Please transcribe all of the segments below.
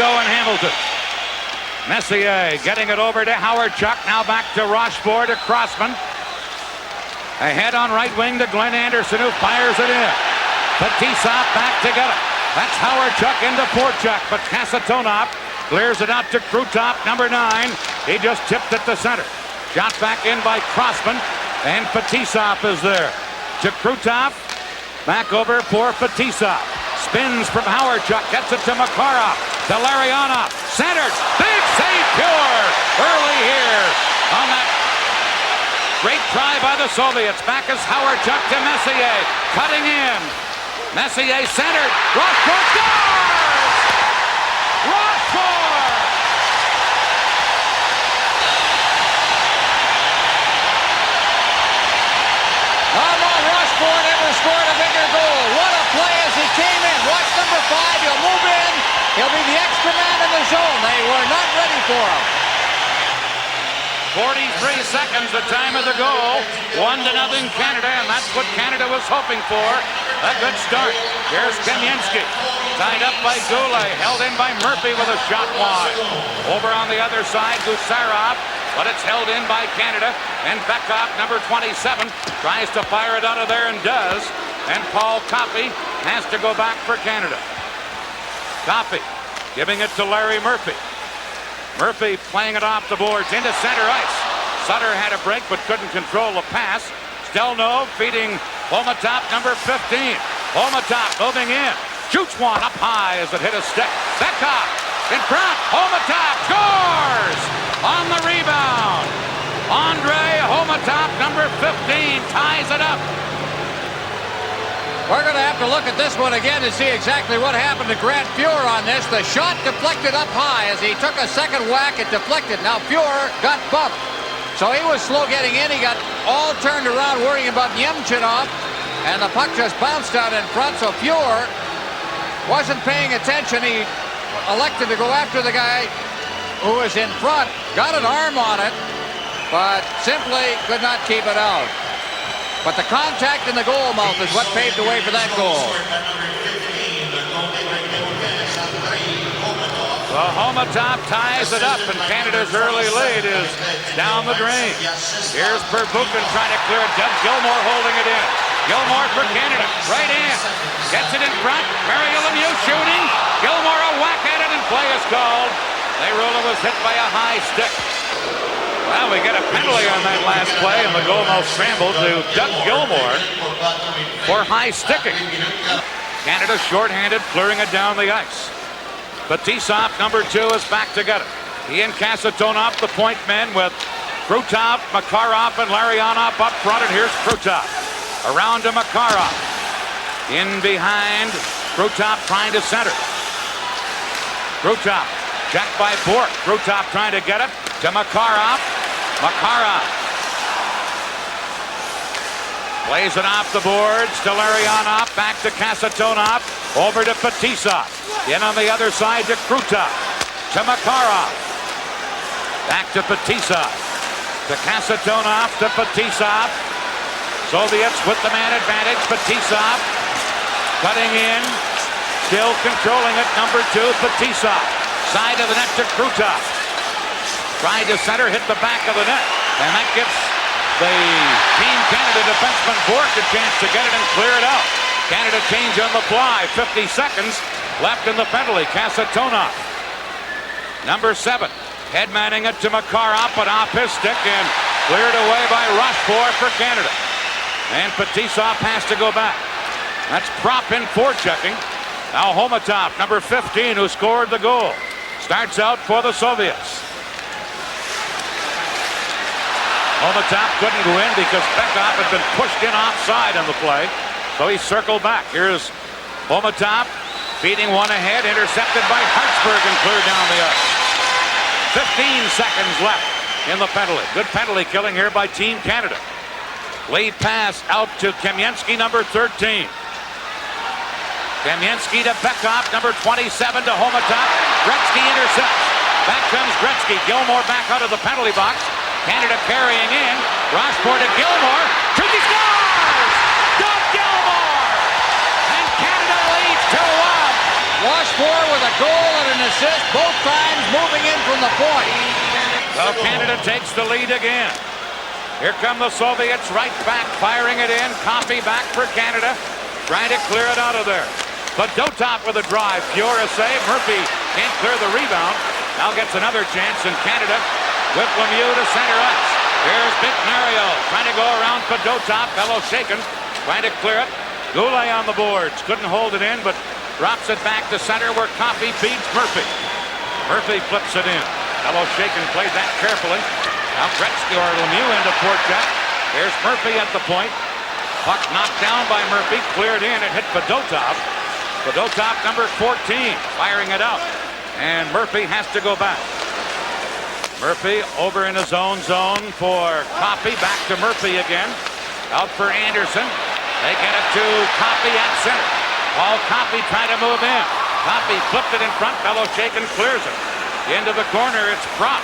go in Hamilton. Messier getting it over to Howard Chuck. Now back to Rochefort to Crossman. Ahead on right wing to Glenn Anderson, who fires it in. Fetisov back to get it. That's Howard Chuck into Forchuk, but Kasatonov clears it out to Krutov, number 9. He just tipped it to center. Shot back in by Crossman, and Fetisov is there. To Krutov, back over for Fetisov. Spins from Howard Chuck, gets it to Makarov, to Larionov, centered, big save, Pure, early here on that great try by the Soviets. Back is Howard Chuck to Messier, cutting in. Messier centered, Rochefort scores! Rochefort! Rochefort ever scored a bigger goal. What a play as he came in. Watch number 5. He'll move in. He'll be the extra man in the zone. They were not ready for him. 43 seconds, the time of the goal. 1-0 Canada, and that's what Canada was hoping for. A good start. Here's Kamensky. Tied up by Goulet. Held in by Murphy with a shot wide. Over on the other side, Gusarov. But it's held in by Canada. And Bekov, number 27, tries to fire it out of there and does. And Paul Coffey has to go back for Canada. Coffey giving it to Larry Murphy. Murphy playing it off the boards into center ice. Sutter had a break but couldn't control the pass. Stelnov feeding Homatop, number 15. Homatop moving in. Shoots one up high as it hit a stick. Bekov in front. Homatop scores on the rebound. Andre Homatop, number 15, ties it up. We're going to have to look at this one again to see exactly what happened to Grant Fuhr on this. The shot deflected up high as he took a second whack. It deflected. Now Fuhr got bumped. So he was slow getting in. He got all turned around worrying about Yemchinov. And the puck just bounced out in front. So Fuhr wasn't paying attention. He elected to go after the guy who was in front. Got an arm on it, but simply could not keep it out. But the contact in the goal mouth is what paved the way for that goal. Well, Homatop ties it up, and Canada's early lead is down the drain. Here's Perbukin trying to clear it. Doug Gilmour holding it in. Gilmour for Canada, right in. Gets it in front. Mario Lemieux shooting. Gilmour a whack at it, and play is called. Layrola was hit by a high stick. Well, we get a penalty on that last play, and the goalmouth scrambled to Doug Gilmour for high sticking. Canada shorthanded, clearing it down the ice. Fetisov, number 2, is back to get it. He and Kasatonov, the point men, with Krutov, Makarov, and Larionov up front, and here's Krutov. Around to Makarov. In behind, Krutov trying to center. Krutov, checked by Bork. Krutov trying to get it to Makarov. Makarov plays it off the boards to Larionov, back to Kasatonov, over to Fetisov. In on the other side to Krutov, to Makarov. Back to Fetisov, to Kasatonov, to Fetisov. Soviets with the man advantage. Fetisov cutting in, still controlling it, number 2, Fetisov. Side of the net to Krutov. Tried to center, hit the back of the net. And that gives the Team Canada defenseman Bork a chance to get it and clear it out. Canada change on the fly. 50 seconds left in the penalty. Kasatonov, number 7, headmanning it to Makarov, but off his stick and cleared away by Rochefort for Canada. And Fetisov has to go back. That's prop in forechecking. Now Homatop, number 15, who scored the goal, starts out for the Soviets. Homatop couldn't go in because Bekov had been pushed in offside on the play, so he circled back. Here's Homatop feeding one ahead, intercepted by Hartsburg and cleared down the ice. 15 seconds left in the penalty. Good penalty killing here by Team Canada. Lead pass out to Kamensky, number 13. Kamensky to Bekov, number 27 to Homatop. Gretzky intercepts. Back comes Gretzky. Gilmour back out of the penalty box. Canada carrying in. Rochefort to Gilmour. Gretzky scores! Doug Gilmour! And Canada leads 2-1. Washburn with a goal and an assist, both times moving in from the point. Well, Canada takes the lead again. Here come the Soviets right back, firing it in. Coffey back for Canada, trying to clear it out of there. But Dotop with a drive. Fiore a save. Murphy can't clear the rebound. Now gets another chance in Canada with Lemieux to center ice. Here's Big Mario trying to go around for Dotop. Bellow shaken, trying to clear it. Goulet on the boards. Couldn't hold it in, but drops it back to center where Coffey beats Murphy. Murphy flips it in. Bellow shaken played that carefully. Now Gretzky or Lemieux into forecheck. Here's Murphy at the point. Puck knocked down by Murphy. Cleared in. It hit Fedotov. Fedotov number 14 firing it out. And Murphy has to go back. Murphy over in his own zone for Coffey. Back to Murphy again. Out for Anderson. They get it to Coffey at center. Paul Coffey trying to move in. Coffey flipped it in front. Bellow shaken clears it. Into the corner, it's Prop.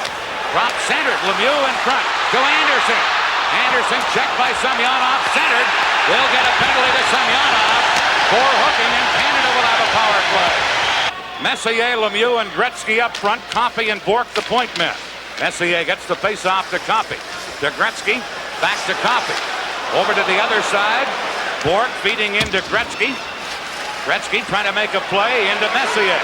Prop centered. Lemieux in front to Anderson. Anderson checked by Semyonov. Centered. They'll get a penalty to Semyonov for hooking, and Canada will have a power play. Messier, Lemieux, and Gretzky up front. Coffey and Bourque the point men. Messier gets the face-off to Coffey. To Gretzky. Back to Coffey. Over to the other side. Bourque feeding into Gretzky. Gretzky trying to make a play into Messier.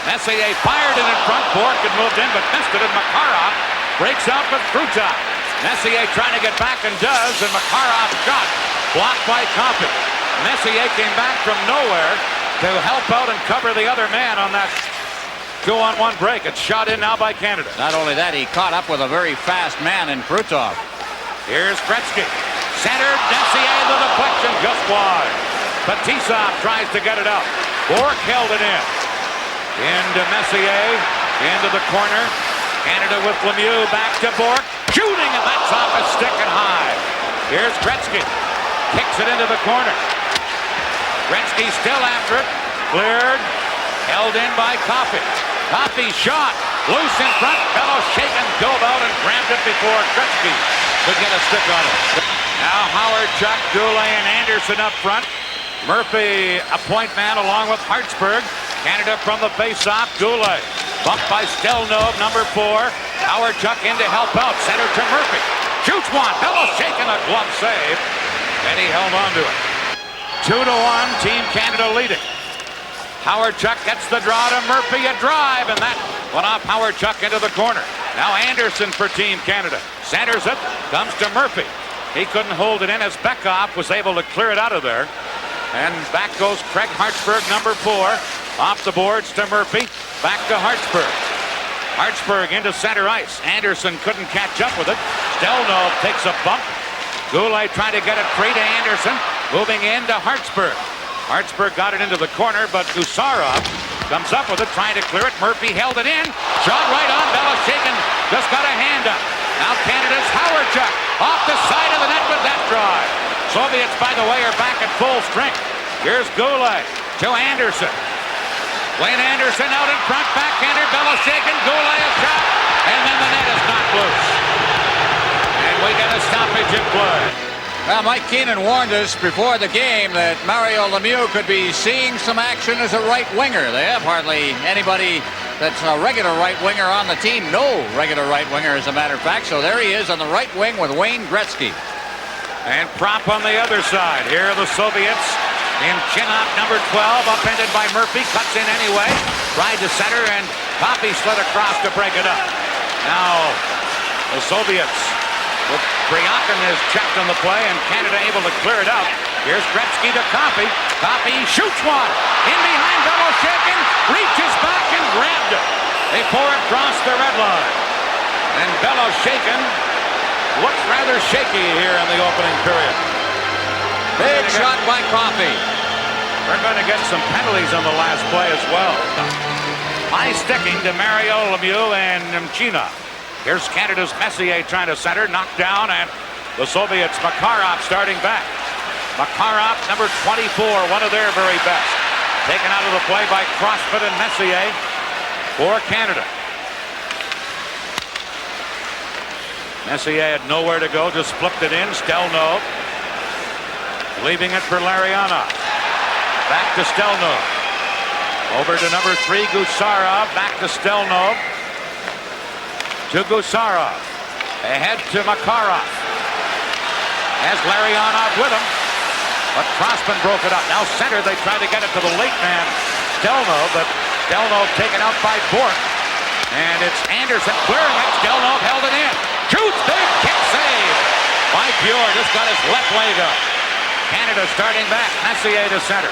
Messier fired it in front. Bourque had moved in but missed it, and Makarov breaks out with Krutov. Messier trying to get back and does, and Makarov's shot blocked by Coffey. Messier came back from nowhere to help out and cover the other man on that 2-on-1 break. It's shot in now by Canada. Not only that, he caught up with a very fast man in Krutov. Here's Gretzky. Centered. Messier, the deflection just wide. Fetisov tries to get it out. Bourque held it in. Into Messier, into the corner. Canada with Lemieux, back to Bourque. Shooting, and that's off a stick and high. Here's Gretzky. Kicks it into the corner. Gretzky still after it. Cleared. Held in by Coffey. Coffey shot. Loose in front. Bellow shaken. Dove out and grabbed it before Gretzky could get a stick on it. Now Howard, Chuck, Goulet, and Anderson up front. Murphy, a point man along with Hartsburg. Canada from the face-off. Goulet bumped by Stelnov, number 4. Howard Chuck in to help out. Center to Murphy. Shoots one. Bellow shaking, a glove save. And he held on to it. 2-1, Team Canada leading. Howard Chuck gets the draw to Murphy. A drive, and that went off Howard Chuck into the corner. Now Anderson for Team Canada. Centers it. Comes to Murphy. He couldn't hold it in as Beckhoff was able to clear it out of there. And back goes Craig Hartsburg, number 4. Off the boards to Murphy. Back to Hartsburg. Hartsburg into center ice. Anderson couldn't catch up with it. Stelnov takes a bump. Goulet trying to get it free to Anderson. Moving into Hartsburg. Hartsburg got it into the corner, but Gusarov comes up with it, trying to clear it. Murphy held it in. Shot right on. Bellow shaken. Just got a hand up. Now Canada's Howard Chuck off the side of the net with that drive. Soviets, by the way, are back at full strength. Here's Goulet to Anderson. Wayne Anderson out in front, backhander, Bellow shaken, Goulet a shot, and then the net is knocked loose. And we get a stoppage in play. Well, Mike Keenan warned us before the game that Mario Lemieux could be seeing some action as a right winger. They have hardly anybody that's a regular right winger on the team. No regular right winger, as a matter of fact. So there he is on the right wing with Wayne Gretzky. And Prop on the other side. Here are the Soviets in Chinop, number 12, upended by Murphy. Cuts in anyway. Tried to center, and Coffey slid across to break it up. Now, the Soviets with Bryakin is checked on the play, and Canada able to clear it out. Here's Gretzky to Coffey. Coffey shoots one. In behind, Bellow shaken. Reaches back and grabbed it. They pour it across the red line. And Bellow shaken looks rather shaky here in the opening period. Big shot by Coffey. We're going to get some penalties on the last play as well. High sticking to Mario Lemieux and Nemchina. Here's Canada's Messier trying to center, knocked down, and the Soviets, Makarov starting back. Makarov, number 24, one of their very best. Taken out of the play by Crossfit and Messier for Canada. Messier had nowhere to go, just flipped it in. Stelnov leaving it for Larionov. Back to Stelnov. Over to number 3, Gusarov. Back to Stelnov. To Gusarov. Ahead to Makarov. Has Larionov with him. But Crossman broke it up. Now center, they tried to get it to the late man, Stelnov, but Stelnov taken out by Bork. And it's Anderson clearing it. Stelnov held it in. Shoots, big kick save by Pure. Just got his left leg up. Canada starting back. Messier to center.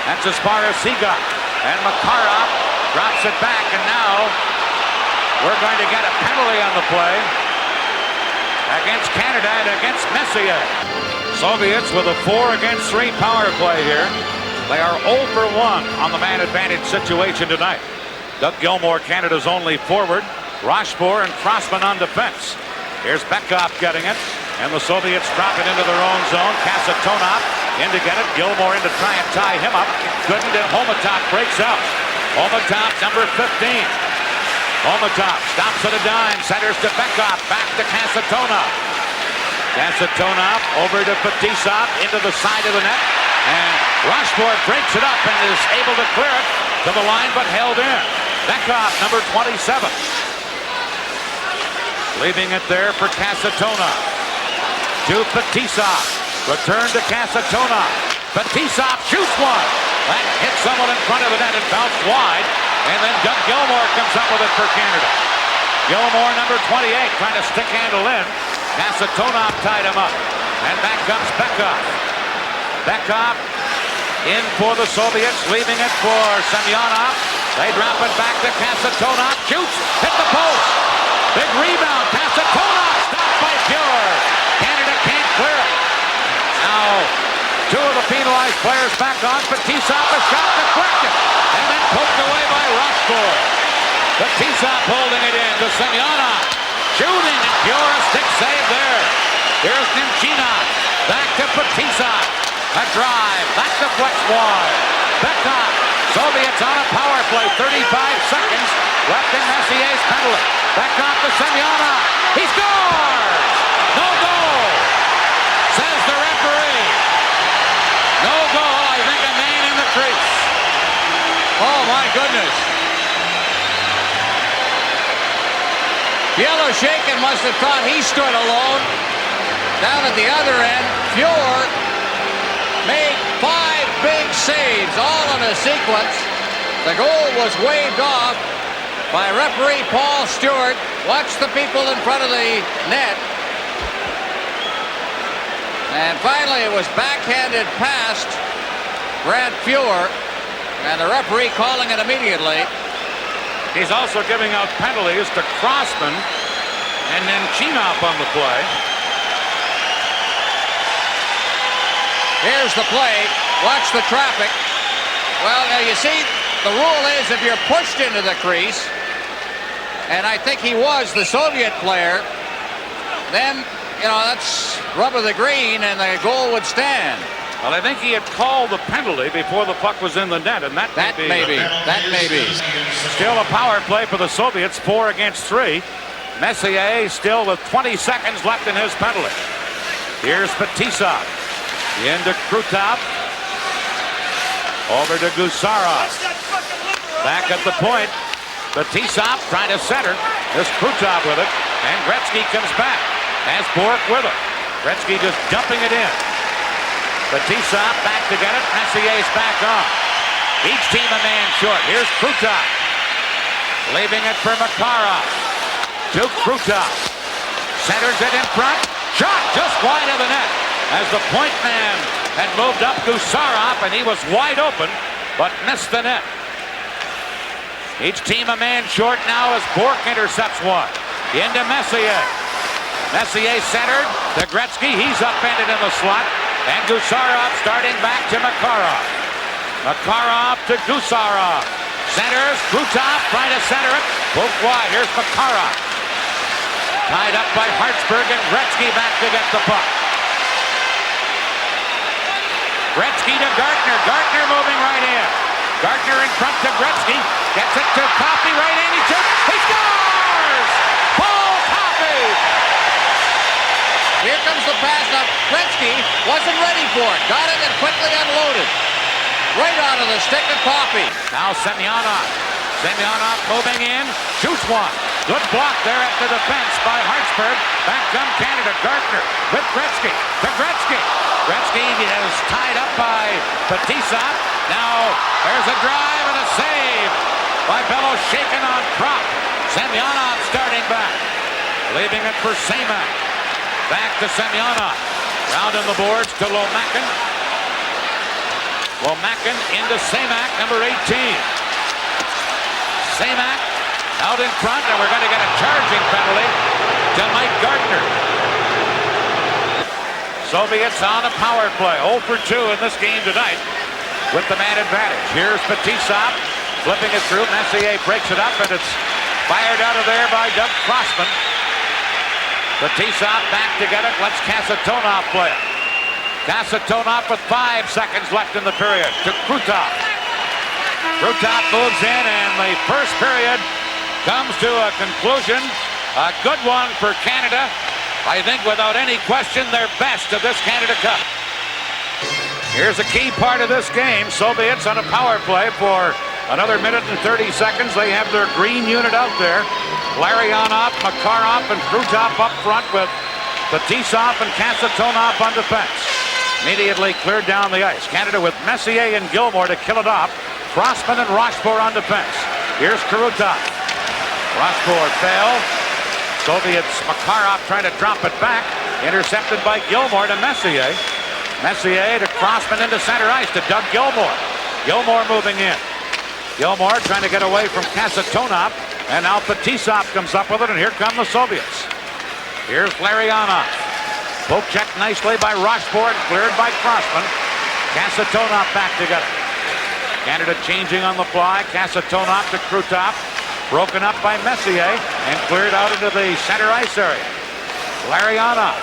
That's as far as he got. And Makarov drops it back, and now we're going to get a penalty on the play against Canada and against Messier. Soviets with a 4-against-3 power play here. They are 0 for 1 on the man advantage situation tonight. Doug Gilmour, Canada's only forward. Rochefort and Crossman on defense. Here's Bekov getting it, and the Soviets drop it into their own zone. Kasatonov in to get it. Gilmour in to try and tie him up. Couldn't, and Homatov breaks out. Homatov, number 15. Homatov stops at a dime, centers to Bekov, back to Kasatonov. Kasatonov over to Fetisov, into the side of the net, and Rochefort breaks it up and is able to clear it to the line, but held in. Bekov, number 27. Leaving it there for Kasatonov. To Fetisov. Return to Kasatonov. Fetisov shoots one. That hit someone in front of the net and bounced wide. And then Doug Gilmour comes up with it for Canada. Gilmour, number 28, trying to stick handle in. Kasatonov tied him up. And back comes Bekov. Bekov in for the Soviets, leaving it for Semyonov. They drop it back to Kasatonov. Shoots, hit the post. Big rebound. Kasatonov stopped by Pure. Canada can't clear it. Now, two of the penalized players back on. Fetisov, a shot deflected. And then poked away by Rochefort. Fetisov holding it in to Semyonov. Shooting, and Pure, a stick save there. Here's Nemchinov. Back to Fetisov. A drive. Back to Flex wide. Bekov. Soviets on a power play. 35 seconds left in Messier's penalty. Bekov to Semyonov. He scores! No goal! Says the referee. No goal. I think a man in the crease. Oh, my goodness. Yellow-Shaken must have thought he stood alone. Down at the other end, Pure made 5 big saves, all in a sequence. The goal was waved off by referee Paul Stewart. Watch the people in front of the net. And finally, it was backhanded past Grant Pure, and the referee calling it immediately. He's also giving out penalties to Crossman and then Nemchinov on the play. Here's the play. Watch the traffic. Well, now you see, the rule is if you're pushed into the crease, and I think he was the Soviet player, then, you know, that's rub of the green and the goal would stand. Well, I think he had called the penalty before the puck was in the net, and that may be. Still a power play for the Soviets, 4 against 3. Messier still with 20 seconds left in his penalty. Here's Fetisov. Into Krutov. Over to Gusarov. Back at the point. Fetisov trying to center. This Krutov with it. And Gretzky comes back. Has Bork with him. Gretzky just dumping it in. Fetisov back to get it. Messier's back on. Each team a man short. Here's Krutov. Leaving it for Makarov. To Krutov. Centers it in front. Shot just wide of the net. As the point man had moved up Gusarov, and he was wide open, but missed the net. Each team a man short now as Bork intercepts one. Into Messier. Messier centered to Gretzky. He's upended in the slot. And Gusarov starting back to Makarov. Makarov to Gusarov. Centers. Krutov trying to center it. Both wide. Here's Makarov. Tied up by Hartsburg, and Gretzky back to get the puck. Gretzky to Gartner. Gartner moving right in. Gartner in front to Gretzky. Gets it to Coffey. Right in. He shoots. He scores! Paul Coffey! Here comes the pass. Now, Gretzky wasn't ready for it. Got it and quickly unloaded. right out of the stick of Coffey. Now Semyonov. Semyonov moving in. Shoots one. Good block there at the defense by Hartsburg. Back come Canada. Gardner with Gretzky. To Gretzky. Gretzky is tied up by Fetisov. Now there's a drive and a save by Bello shaken on prop. Semyonov starting back. Leaving it for Semak. Back to Semyonov. Round on the boards to Lomakin. Lomakin into Semak, number 18. Semak out in front, and we're going to get a charging penalty to Mike Gardner. Soviets on a power play. 0 for 2 in this game tonight with the man advantage. Here's Fetisov flipping it through. Messier breaks it up, and it's fired out of there by Doug Crossman. Fetisov back to get it. Let's Kasatonov play it. Kasatonov with 5 seconds left in the period to Krutov. Krutov moves in, and the first period comes to a conclusion. A good one for Canada. I think without any question their best of this Canada Cup. Here's a key part of this game. Soviets on a power play for another minute and 30 seconds. They have their green unit out there. Larionov, Makarov, and Krutov up front with Fetisov and Kasatonov on defense. Immediately cleared down the ice. Canada with Messier and Gilmore to kill it off. Crossman and Rochefort on defense. Here's Krutov. Rochefort fell. Soviets, Makarov trying to drop it back. Intercepted by Gilmore to Messier. Messier to Crossman into center ice to Doug Gilmore. Gilmore moving in. Gilmore trying to get away from Kasatonov. And now Fetisov comes up with it, and here come the Soviets. Here's Larionov. Poke checked nicely by Rochefort, cleared by Crossman. Kasatonov back together. Canada changing on the fly. Kasatonov to Krutov. Broken up by Messier and cleared out into the center ice area. Larionov.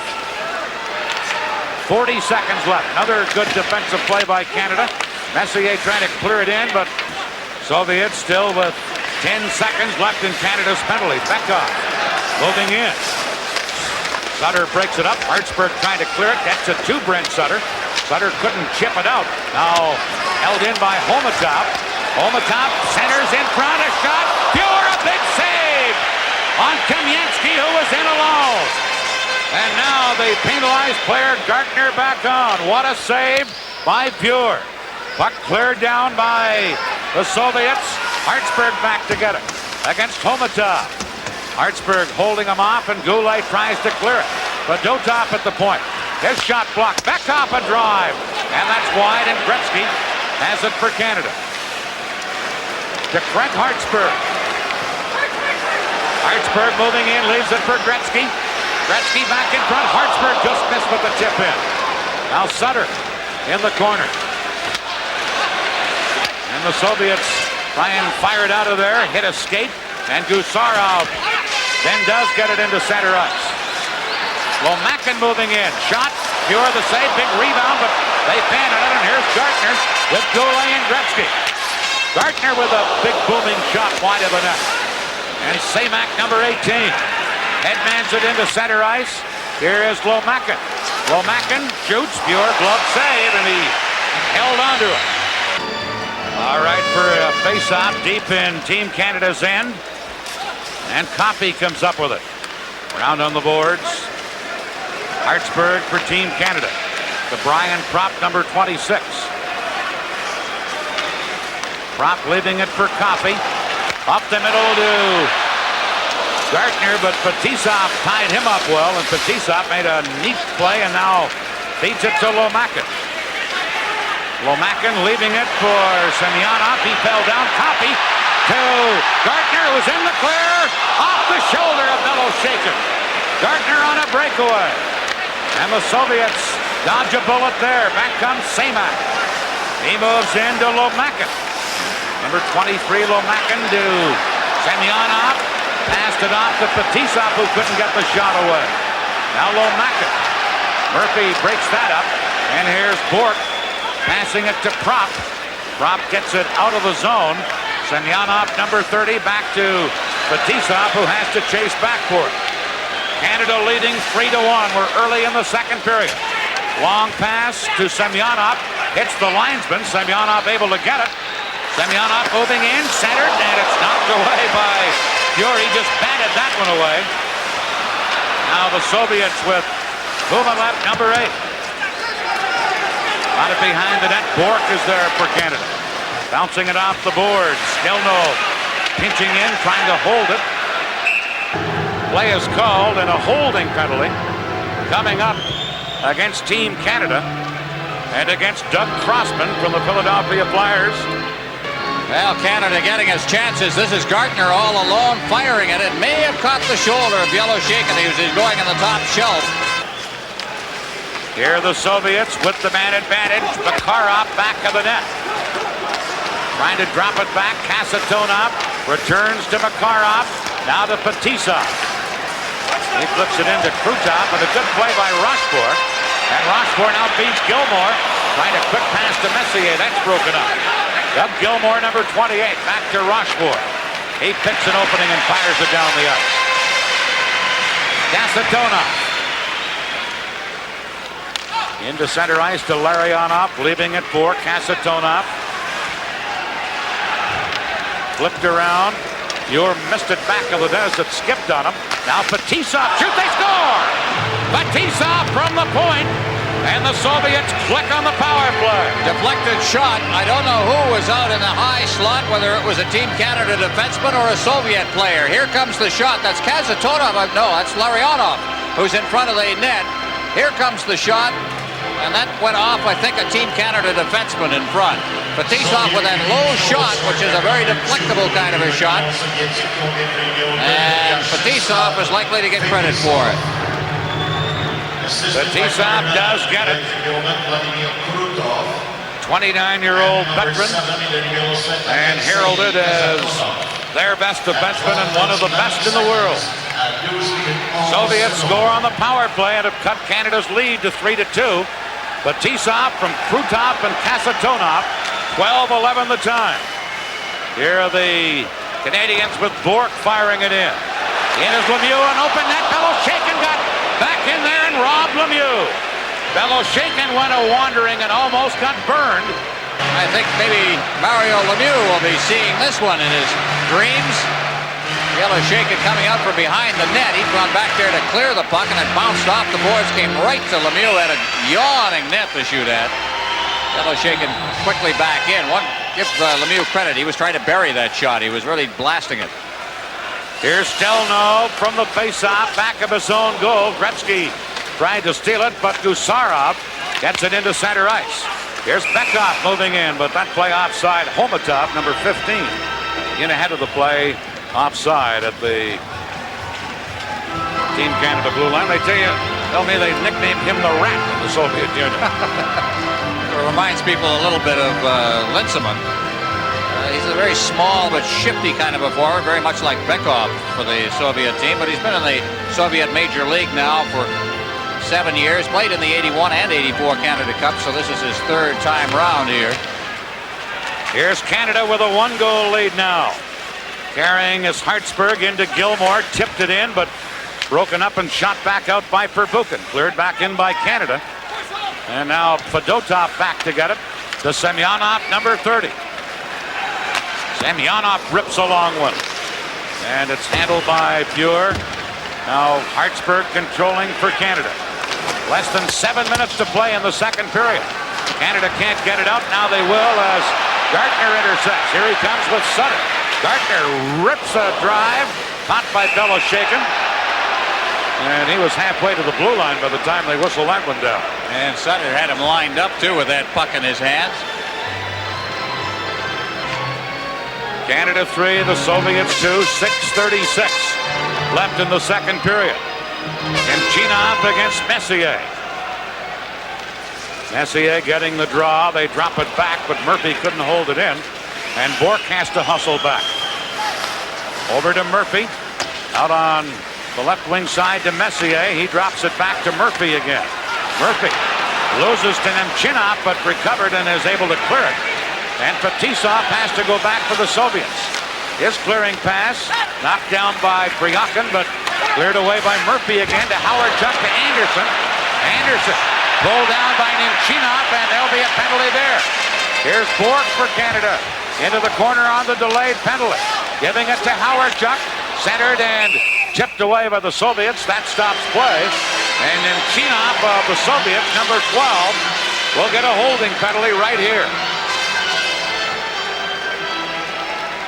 40 seconds left. Another good defensive play by Canada. Messier trying to clear it in, but Soviets still with 10 seconds left in Canada's penalty. Bekov moving in. Sutter breaks it up. Hartsburg trying to clear it. Gets it to Brent Sutter. Sutter couldn't chip it out. Now held in by Homatov. Homatov centers in front. A shot. Fuhr, a big save on Kamensky, who was in alone. And now the penalized player Gardner back on. What a save by Fuhr. Puck cleared down by the Soviets. Hartsburg back to get it against Homatov. Hartsburg holding him off, and Goulet tries to clear it. But Dotov at the point. His shot blocked. Back off a drive. And that's wide, and Gretzky has it for Canada. To Craig Hartsburg. Hartsburg moving in, leaves it for Gretzky. Gretzky back in front. Hartsburg just missed with the tip in. Now Sutter in the corner. And the Soviets try and fire it out of there. Hit a skate. And Gusarov then does get it into center ice. Lomakin moving in. Shot. Fuhr the save. Big rebound, but they fan it out. And here's Gardner with Goulet and Gretzky. Gardner with a big booming shot wide of the net. And Semak, number 18. Headmans it into center ice. Here is Lomakin. Lomakin shoots. Fuhr glove save, and he held onto it. All right, for a face-off deep in Team Canada's end. And Coffey comes up with it. Round on the boards. Hartsburg for Team Canada. To Brian Propp, number 26. Propp leaving it for Coffey. Up the middle to Gardner, but Fetisov tied him up well, and Fetisov made a neat play and now feeds it to Lomakin. Lomakin leaving it for Semyonov. He fell down. Coffey to Gardner, was in the clear. Off the shoulder of Bello shaken. Gardner on a breakaway. And the Soviets dodge a bullet there. Back comes Semak. He moves into Lomakin. Number 23, Lomakin to Semyonov. Passed it off to Fetisov, who couldn't get the shot away. Now Lomakin. Murphy breaks that up. And here's Bourque passing it to Propp. Propp gets it out of the zone. Semyonov, number 30, back to Fetisov, who has to chase back for it. Canada leading 3-1. We're early in the second period. Long pass to Semyonov. Hits the linesman. Semyonov able to get it. Semyonov moving in, centered, and it's knocked away by Fury. Just batted that one away. Now the Soviets with Kovalev, number 8. Got it behind the net. Bork is there for Canada. Bouncing it off the boards. Stelno pinching in, trying to hold it. Play is called and a holding penalty coming up against Team Canada and against Doug Crossman from the Philadelphia Flyers. Well, Canada getting his chances. This is Gartner all alone firing it. It may have caught the shoulder of Yellow Shaken. He was going in the top shelf. Here are the Soviets with the man advantage. Makarov back of the net. Trying to drop it back. Kasatonov returns to Makarov. Now to Fetisov. He flips it into Krutov, and a good play by Rochefort. And Rochefort now beats Gilmore. Trying a quick pass to Messier. That's broken up. Doug Gilmore, number 28, back to Rochefort. He picks an opening and fires it down the ice. Kasatonov. Into center ice to Larionov, leaving it for Kasatonov. Flipped around. Fuhr missed it back of the net. It skipped on him. Now Fetisov, shoot, they score! Fetisov from the point, and the Soviets click on the power play. Deflected shot. I don't know who was out in the high slot, whether it was a Team Canada defenseman or a Soviet player. Here comes the shot. That's Kasatonov. No, that's Larionov, who's in front of the net. Here comes the shot. And that went off, I think, a Team Canada defenseman in front. Fetisov with that low shot, which is a very deflectable kind of a shot. And Fetisov is likely to get credit for it. Fetisov does get it. 29-year-old veteran and heralded as their best defenseman and one of the best in the world. Soviets score on the power play and have cut Canada's lead to 3-2. Fetisov from Krutov and Kasatonov, 12-11 the time. Here are the Canadians with Bork firing it in. In is Lemieux, an open net. Beloshakin got back in there and robbed Lemieux. Beloshakin went a-wandering and almost got burned. I think maybe Mario Lemieux will be seeing this one in his dreams. Yellow Shaken coming out from behind the net. He's gone back there to clear the puck, and it bounced off the boards, came right to Lemieux. Had a yawning net to shoot at. Yellow Shaken quickly back in. Give Lemieux credit. He was trying to bury that shot. He was really blasting it. Here's Stelno from the faceoff, back of his own goal. Gretzky tried to steal it, but Gusarov gets it into center ice. Here's Bekov moving in, but that play offside. Homatov, number 15, in ahead of the play. Offside at the Team Canada blue line. They tell me they nicknamed him the Rat in the Soviet Union. It reminds people a little bit of Linsman. He's a very small but shifty kind of a forward, very much like Bekov for the Soviet team, but he's been in the Soviet Major League now for 7 years, played in the 81 and 84 Canada Cup, so this is his third time round here. Here's Canada with a 1-goal lead now. Carrying is Hartsburg into Gilmore, tipped it in, but broken up and shot back out by Perbukin. Cleared back in by Canada. And now Fedotov back to get it. To Semyonov, number 30. Semyonov rips a long one. And it's handled by Fuhr. Now Hartsburg controlling for Canada. Less than 7 minutes to play in the second period. Canada can't get it out. Now they will as Gartner intercepts. Here he comes with Sutter. Gartner rips a drive, caught by Beloshakin. And he was halfway to the blue line by the time they whistled that one down. And Sutter had him lined up, too, with that puck in his hands. Canada 3, the Soviets 2, 6:36 left in the second period. And Chinov against Messier. Messier getting the draw. They drop it back, but Murphy couldn't hold it in. And Bork has to hustle back. Over to Murphy. Out on the left wing side to Messier. He drops it back to Murphy again. Murphy loses to Nemchinov, but recovered and is able to clear it. And Fetisov has to go back for the Soviets. His clearing pass knocked down by Bryakin, but cleared away by Murphy again to Howard Chuck to Anderson. Anderson Pulled down by Nemchinov, and there'll be a penalty there. Here's Bork for Canada. Into the corner on the delayed penalty. Giving it to Howardchuk. Centered and tipped away by the Soviets. That stops play. And Nemchinov of the Soviets, number 12, will get a holding penalty right here.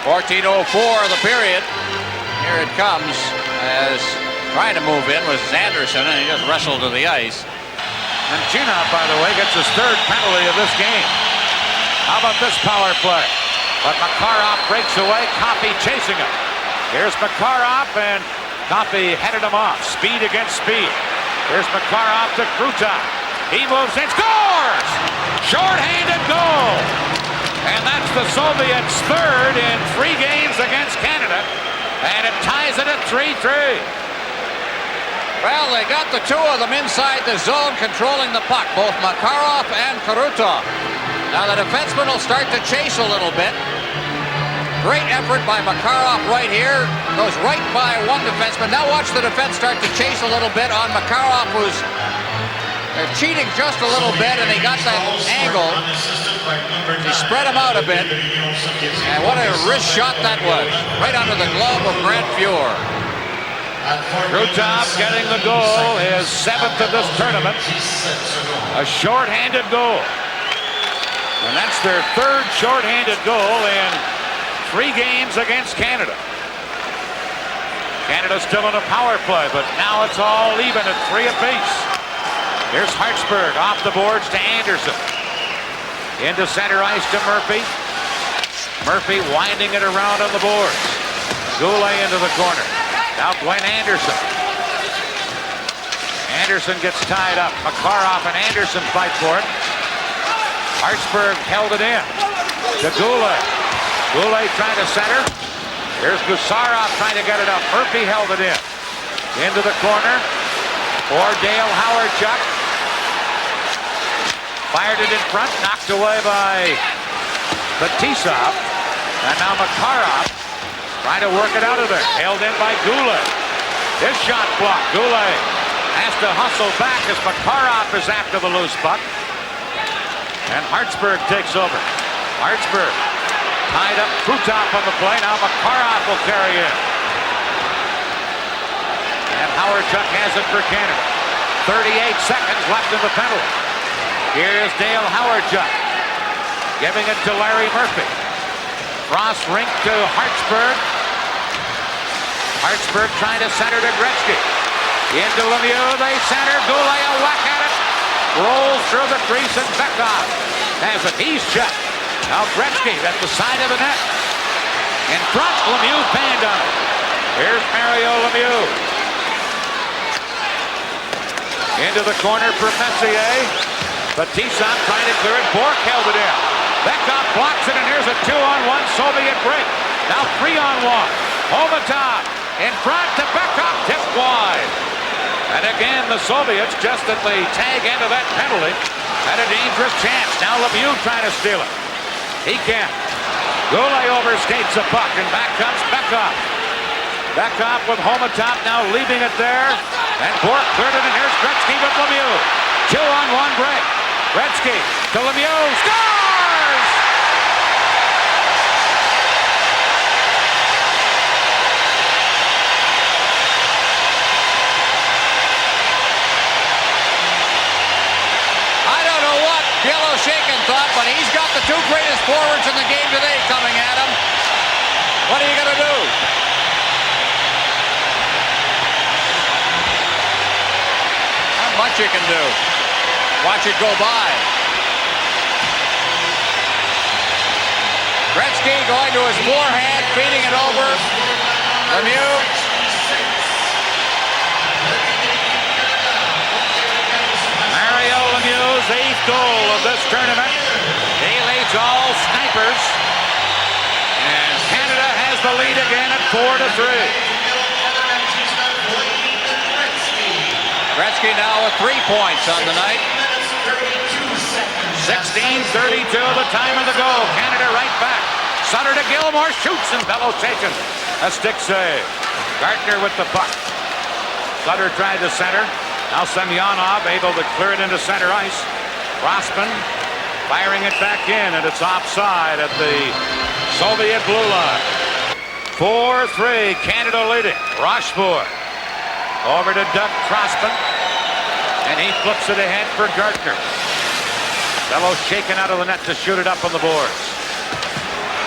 14:04 of the period. Here it comes as trying to move in was Anderson, and he just wrestled to the ice. Nemchinov, by the way, gets his third penalty of this game. How about this power play? But Makarov breaks away. Coffey chasing him. Here's Makarov, and Coffey headed him off. Speed against speed. Here's Makarov to Krutov. He moves in, scores! Short-handed goal! And that's the Soviets' third in 3 games against Canada. And it ties it at 3-3. Well, they got the two of them inside the zone controlling the puck, both Makarov and Krutov. Now the defenseman will start to chase a little bit. Great effort by Makarov right here. Goes right by one defenseman. Now watch the defense start to chase a little bit on Makarov, who's cheating just a little bit, and he got that angle. He spread him out a bit. And what a wrist shot that was. Right under the glove of Grant Fuhr. Krutov getting the goal, his 7th of this tournament. A short-handed goal. And that's their third short-handed goal in 3 games against Canada. Canada's still in a power play, but now it's all even at 3 apiece. Here's Hartsburg off the boards to Anderson. Into center ice to Murphy. Murphy winding it around on the boards. Goulet into the corner. Now Glenn Anderson. Anderson gets tied up. Makarov and Anderson fight for it. Hartsburg held it in to Goulet. Goulet trying to center. Here's Gusarov trying to get it up. Murphy held it in. Into the corner for Dale Howardchuk. Fired it in front. Knocked away by Fetisov. And now Makarov trying to work it out of there. Held in by Goulet. His shot blocked. Goulet has to hustle back as Makarov is after the loose puck. And Hartsburg takes over. Hartsburg tied up Krutov on the play. Now Makarov will carry in. And Howardchuk has it for Canada. 38 seconds left in the penalty. Here's Dale Howardchuk. Giving it to Larry Murphy. Cross rink to Hartsburg. Hartsburg trying to center to Gretzky. Into Lemieux, they center. Goulet a whack at it. Rolls through the crease and Bekov has it. He's checked. Now Gretzky at the side of the net. In front, Lemieux banned on it. Here's Mario Lemieux. Into the corner for Messier. Fetisov trying to clear it. Bork held it in. Bekov blocks it, and here's a 2-on-1 Soviet break. Now 3-on-1. Homatov in front to Bekov, tipped wide. And again, the Soviets, just at the tag end of that penalty, had a dangerous chance. Now Lemieux trying to steal it. He can't. Goulet overskates the puck, and back comes Bekov. Bekov with Homatov now leaving it there. And Bork cleared it, and here's Gretzky with Lemieux. 2-on-1 break. Gretzky to Lemieux. Scores! I don't know what Shakin thought, but he's got the 2 greatest forwards in the game today coming at him. What are you going to do? Not much you can do. Watch it go by. Gretzky going to his forehand, feeding it over. Lemieux. Mario Lemieux's 8th goal of this tournament. He leads all snipers. And Canada has the lead again at 4-3. Gretzky now with 3 points on the night. 16:32, the time of the goal. Canada right back. Sutter to Gilmore, shoots, and Bellows taken. A stick save. Gartner with the puck. Sutter tried to center. Now Semyonov able to clear it into center ice. Crossman firing it back in, and it's offside at the Soviet blue line. 4-3, Canada leading. Rochefort over to Doug Crossman, and he flips it ahead for Gardner. Fellow shaken out of the net to shoot it up on the boards.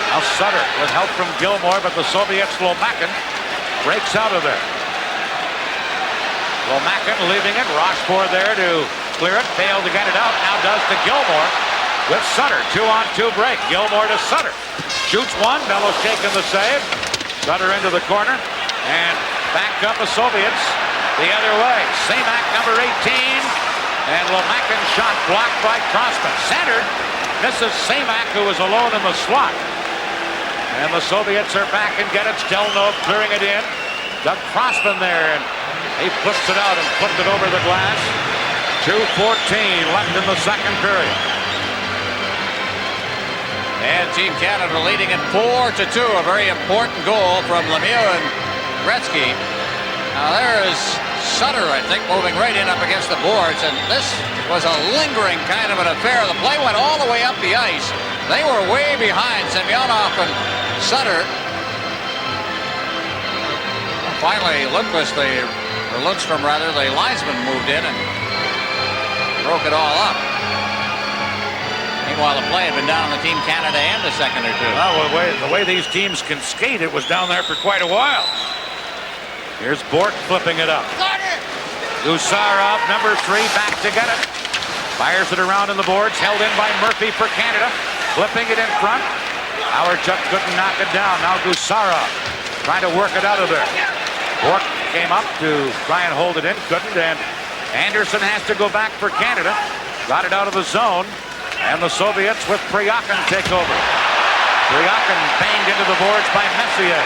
Now Sutter with help from Gilmore, but the Soviets, Lomakin, breaks out of there. Lomakin leaving it. Rochefort there to clear it. Failed to get it out. Now does to Gilmore with Sutter. 2-on-2 break. Gilmore to Sutter. Shoots one. Bellows shaking the save. Sutter into the corner. And back up the Soviets the other way. Semak, number 18. And Lomakin shot blocked by Crossman. Centered. Misses Semak, who was alone in the slot. And the Soviets are back and get it. Stelnov clearing it in. Doug Crossman there. And he flips it out and flipped it over the glass. 2:14 left in the second period. And Team Canada leading it 4-2. A very important goal from Lemieux and Gretzky. Now there is Sutter, I think, moving right in up against the boards. And this was a lingering kind of an affair. The play went all the way up the ice. They were way behind, Semyonov and Sutter. Finally, Lundqvist, Lundstrom rather, the linesman moved in and broke it all up. Meanwhile, the play had been down on the Team Canada end a second or two. Well, the way these teams can skate, it was down there for quite a while. Here's Bork flipping it up. Gusarov, number 3, back to get it. Fires it around in the boards, held in by Murphy for Canada. Flipping it in front. Howardchuk couldn't knock it down. Now Gusarov trying to work it out of there. Bork came up to try and hold it in, couldn't, and Anderson has to go back for Canada. Got it out of the zone, and the Soviets with Pryakin take over. Pryakin banged into the boards by Messier.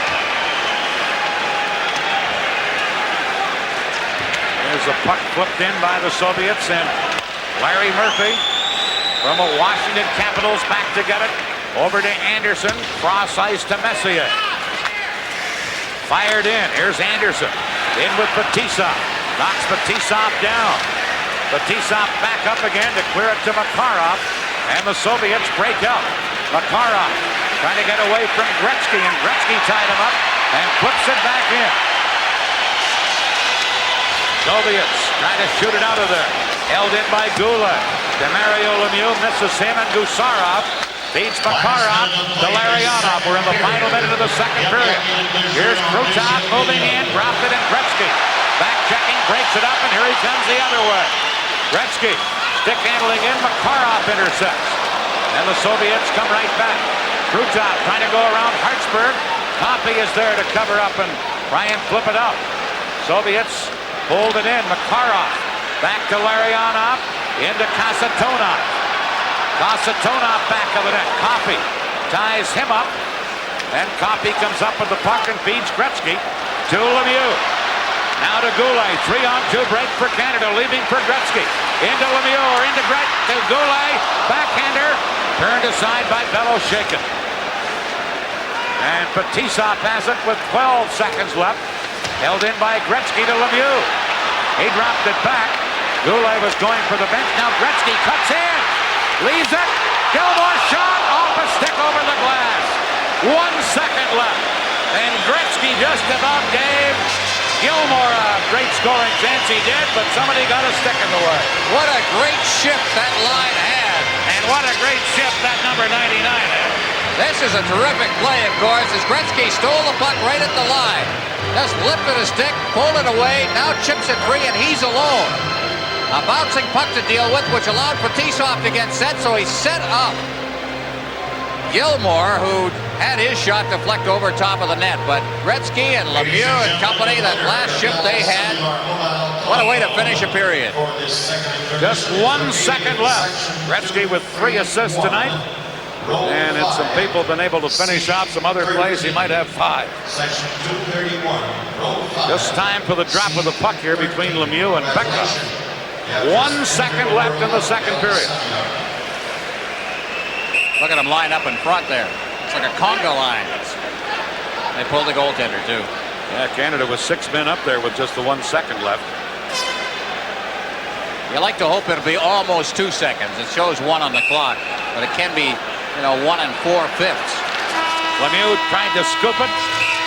There's a puck flipped in by the Soviets, and Larry Murphy from the Washington Capitals back to get it. Over to Anderson, cross ice to Messier. Fired in. Here's Anderson. In with Fetisov. Knocks Fetisov down. Fetisov back up again to clear it to Makarov. And the Soviets break up. Makarov trying to get away from Gretzky, and Gretzky tied him up and flips it back in. Soviets trying to shoot it out of there. Held in by Goulet. Demario Lemieux misses him, and Gusarov beats Makarov to Larionov. We're in the final minute of the second period. Here's Krutov moving in, dropped it in Gretzky. Back checking, breaks it up, and here he comes the other way. Gretzky, stick handling in, Makarov intercepts. And the Soviets come right back. Krutov trying to go around Hartsburg. Coffey is there to cover up and try and flip it out. Soviets hold it in. Makarov back to Larionov, into Kasatonov. Kasatonov back of the net. Coffey ties him up, and Coffey comes up with the puck and feeds Gretzky to Lemieux. Now to Goulet. 3-on-2 break for Canada, leaving for Gretzky. Into Lemieux, or into Goulet. Backhander turned aside by Bellows shaken. And Fetisov has it with 12 seconds left. Held in by Gretzky to Lemieux. He dropped it back. Goulet was going for the bench. Now Gretzky cuts in. Leaves it. Gilmore shot off a stick over the glass. 1 second left. And Gretzky just about gave Gilmore a great scoring chance. He did, but somebody got a stick in the way. What a great shift that line had. And what a great shift that number 99 had. This is a terrific play, of course, as Gretzky stole the puck right at the line. Just lifted a stick, pulled it away, now chips it free, and he's alone. A bouncing puck to deal with, which allowed Fetisov to get set, so he set up Gilmore, who had his shot deflect over top of the net. But Gretzky and Lemieux and company, that last shift they had, what a way to finish a period. Just 1 second left. Gretzky with 3 assists tonight. And it's some people been able to finish out some other plays. He might have 5. Just time for the drop of the puck here between Lemieux and Beckhoff. 1 second left in the second period. Look at him line up in front there. It's like a conga line. They pulled the goaltender too. Yeah, Canada was 6 men up there with just the 1 second left. You like to hope it'll be almost 2 seconds. It shows 1 on the clock, but it can be, 1 4/5. Lemieux tried to scoop it.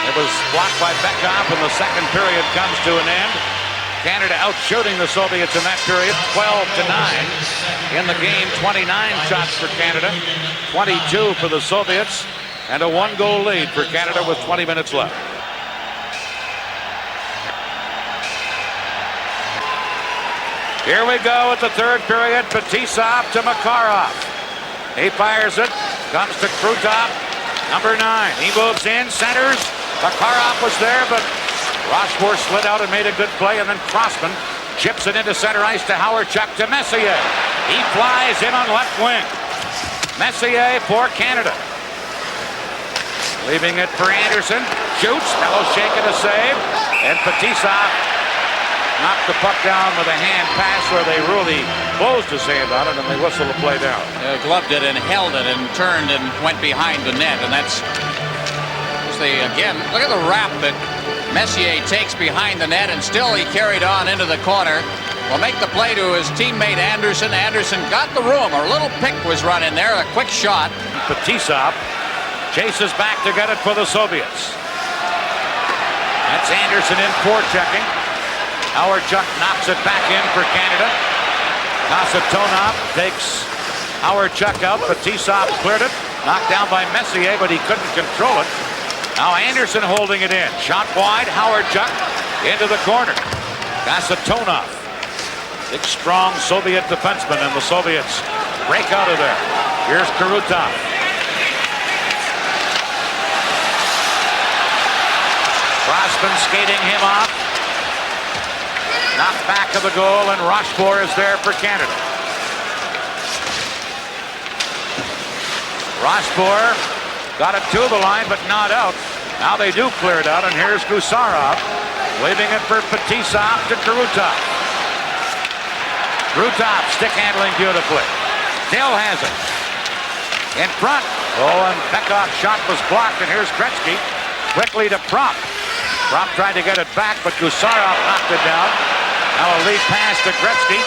It was blocked by Bekov, and the second period comes to an end. Canada out shooting the Soviets in that period, 12-9. In the game, 29 shots for Canada, 22 for the Soviets, and a 1-goal lead for Canada with 20 minutes left. Here we go at the third period. Fetisov to Makarov. He fires it. Comes to Krutov. Number 9. He moves in. Centers. Makarov was there, but Rochefort slid out and made a good play. And then Crossman chips it into center ice to Howard-Chuck to Messier. He flies in on left wing. Messier for Canada. Leaving it for Anderson. Shoots. Mello shaking a save. And Fetisov knocked the puck down with a hand pass where they really closed his hand on it, and they whistled the play down. Gloved it and held it and turned and went behind the net, and that's again, look at the wrap that Messier takes behind the net, and still he carried on into the corner. Will make the play to his teammate Anderson. Anderson got the room. A little pick was run in there, a quick shot. Fetisov chases back to get it for the Soviets. That's Anderson in forechecking. Howard-Chuck knocks it back in for Canada. Kasatonov takes Howard-Chuck out. Fetisov cleared it. Knocked down by Messier, but he couldn't control it. Now Anderson holding it in. Shot wide. Howard-Chuck into the corner. Kasatonov. Big, strong Soviet defenseman, and the Soviets break out of there. Here's Krutov. Crossman skating him off. Knocked back of the goal, and Rochefort is there for Canada. Rochefort got it to the line, but not out. Now they do clear it out, and here's Gusarov, leaving it for Fetisov to Krutov. Krutov stick handling beautifully. Still has it. In front. Oh, and Bekov's shot was blocked, and here's Gretzky quickly to Prop. Prop tried to get it back, but Gusarov knocked it down. Now a lead pass to Gretzky.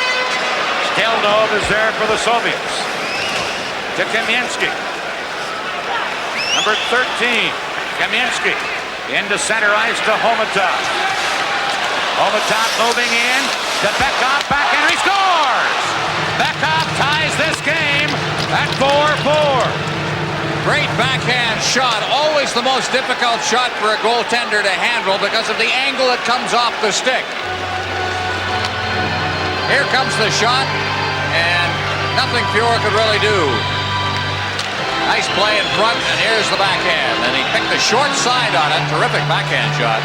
Stelnov is there for the Soviets. To Kamensky. Number 13, Kamensky. Into center ice to Homatov. Homatov moving in to Bekov. Back and he scores! Bekov ties this game at 4-4. Great backhand shot. Always the most difficult shot for a goaltender to handle because of the angle it comes off the stick. Here comes the shot, and nothing Fuhr could really do. Nice play in front, and here's the backhand. And he picked the short side on it. Terrific backhand shot.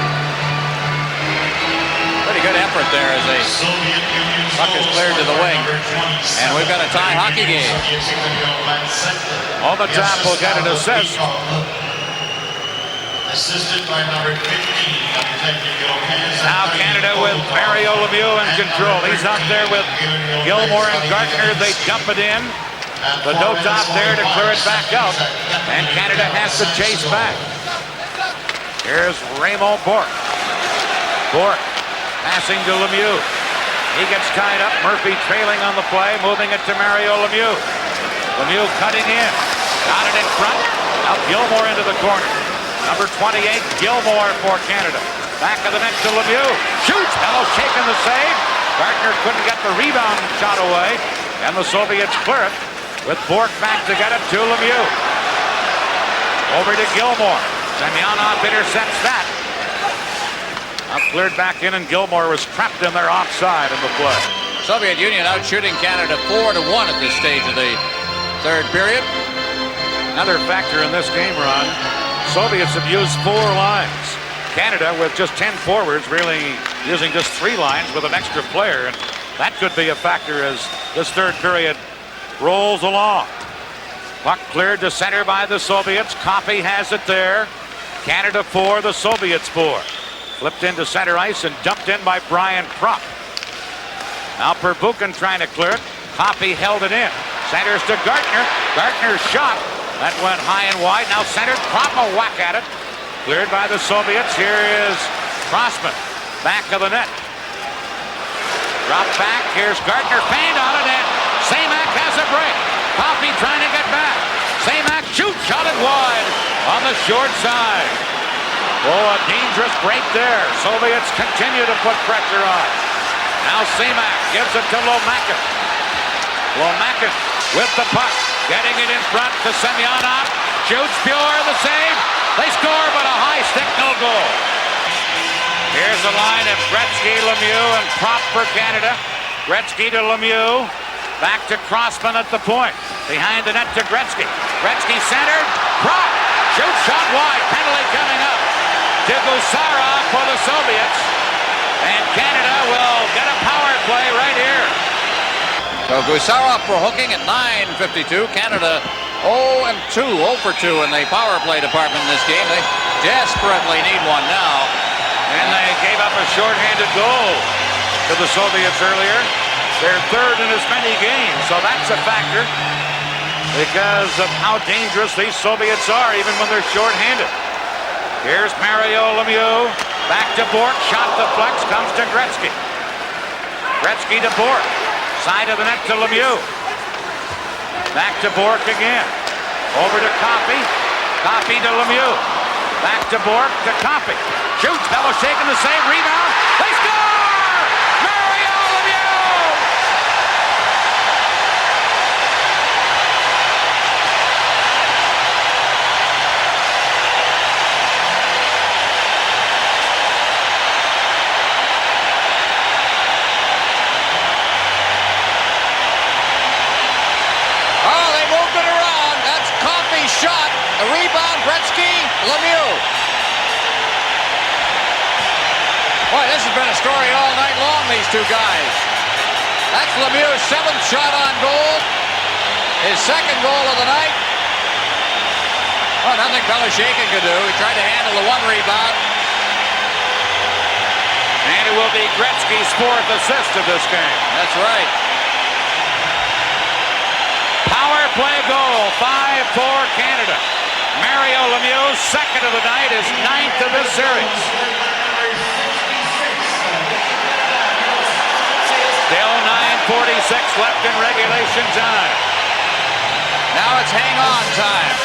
Pretty good effort there as the puck is cleared to the wing. And we've got a tie hockey game. Homatov will get an assist. Assisted by number 15. Now Canada with Mario Lemieux in control. He's out there with Gilmore and Gardner. They dump it in. The no-top there to clear it back out. And Canada has to chase back. Here's Raymond Bourque. Bourque passing to Lemieux. He gets tied up. Murphy trailing on the play, moving it to Mario Lemieux. Lemieux cutting in. Got it in front. Now Gilmore into the corner. Number 28, Gilmore for Canada. Back of the net to Lemieux. Shoots! Mello shaking the save. Gardner couldn't get the rebound shot away. And the Soviets clear it with Bourque back to get it to Lemieux. Over to Gilmore. Semyonov intercepts that. Now cleared back in, and Gilmore was trapped in there offside in the play. Soviet Union out shooting Canada 4-1 at this stage of the third period. Another factor in this game, Ron. Soviets have used 4 lines. Canada with just 10 forwards, really using just 3 lines with an extra player. And that could be a factor as this third period rolls along. Puck cleared to center by the Soviets. Coffey has it there. Canada 4, the Soviets 4. Flipped into center ice and dumped in by Brian Prop. Now Perbukin trying to clear it. Coffey held it in. Centers to Gardner. Gardner's shot. That went high and wide. Now centered. Prop a whack at it. Cleared by the Soviets. Here is Crossman. Back of the net. Drop back. Here's Gardner Payne on it, and Samak has a break. Coffey trying to get back. Samak shoots, shot it wide on the short side. Oh, a dangerous break there. Soviets continue to put pressure on. Now Samak gives it to Lomakin. Lomakin with the puck, getting it in front to Semyonov. Shoots, Fuhr, the save. They score, but a high stick, no goal. Here's the line of Gretzky, Lemieux, and Prop for Canada. Gretzky to Lemieux. Back to Crossman at the point. Behind the net to Gretzky. Gretzky centered. Prop. Shoots, shot wide. Penalty coming up to Gusarov for the Soviets. And Canada will get a power play right here. So Gusarov for hooking at 9:52. Canada 0-2, 0 for 2 in the power play department in this game. They desperately need one now. And they gave up a shorthanded goal to the Soviets earlier. They're third in as many games, so that's a factor because of how dangerous these Soviets are, even when they're shorthanded. Here's Mario Lemieux, back to Bourque, shot deflects, comes to Gretzky. Gretzky to Bourque, side of the net to Lemieux. Back to Bourque again, over to Coffey, Coffey to Lemieux. Back to Bourque to Coffey. Shoots, fellow shaking the save, rebound, they score! Mario Lemieux! Oh, they moved it around. That's Coffey's shot. The rebound, Gretzky, Lemieux. Boy, this has been a story all night long, these two guys. That's Lemieux's 7th shot on goal. His 2nd goal of the night. Oh, nothing Belashekin could do. He tried to handle the 1 rebound. And it will be Gretzky's 4th assist of this game. That's right. Power play goal, 5-4 Canada. Mario Lemieux's 2nd of the night, his 9th of this series. Still 9:46 left in regulation time. Now it's hang on time.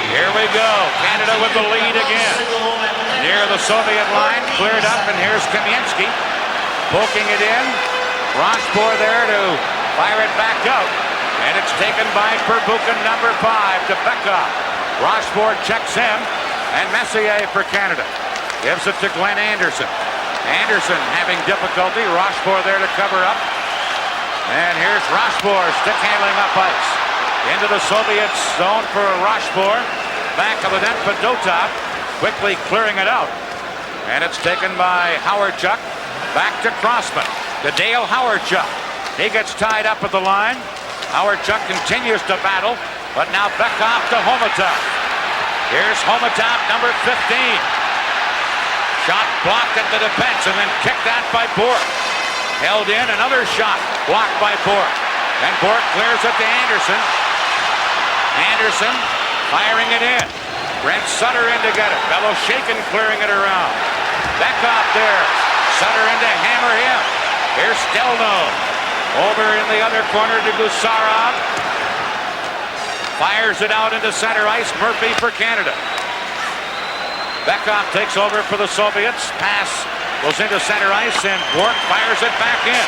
Here we go. Canada with the lead again. Near the Soviet line, cleared up, and here's Kamensky poking it in. Rochefort there to fire it back out. And it's taken by Perbukin, number 5, to Beckhoff. Rochefort checks in, and Messier for Canada. Gives it to Glenn Anderson. Anderson having difficulty. Rochefort there to cover up. And here's Rochefort stick handling up ice. Into the Soviet zone for Rochefort. Back of the net for Dotov. Quickly clearing it out. And it's taken by Howard-Chuck. Back to Crossman. To Dale Howard-Chuck. He gets tied up at the line. Howard-Chuck continues to battle, but now Beckhoff to Homatov. Here's Homatov, number 15. Shot blocked at the defense and then kicked out by Bourque. Held in, another shot blocked by Bourque. And Bourque clears it to Anderson. Anderson firing it in. Brent Sutter in to get it. Belashekin clearing it around. Beckhoff there. Sutter in to hammer him. Here's Stelno. Over in the other corner to Gusarov. Fires it out into center ice. Murphy for Canada. Beckhoff takes over for the Soviets. Pass goes into center ice, and Bourque fires it back in.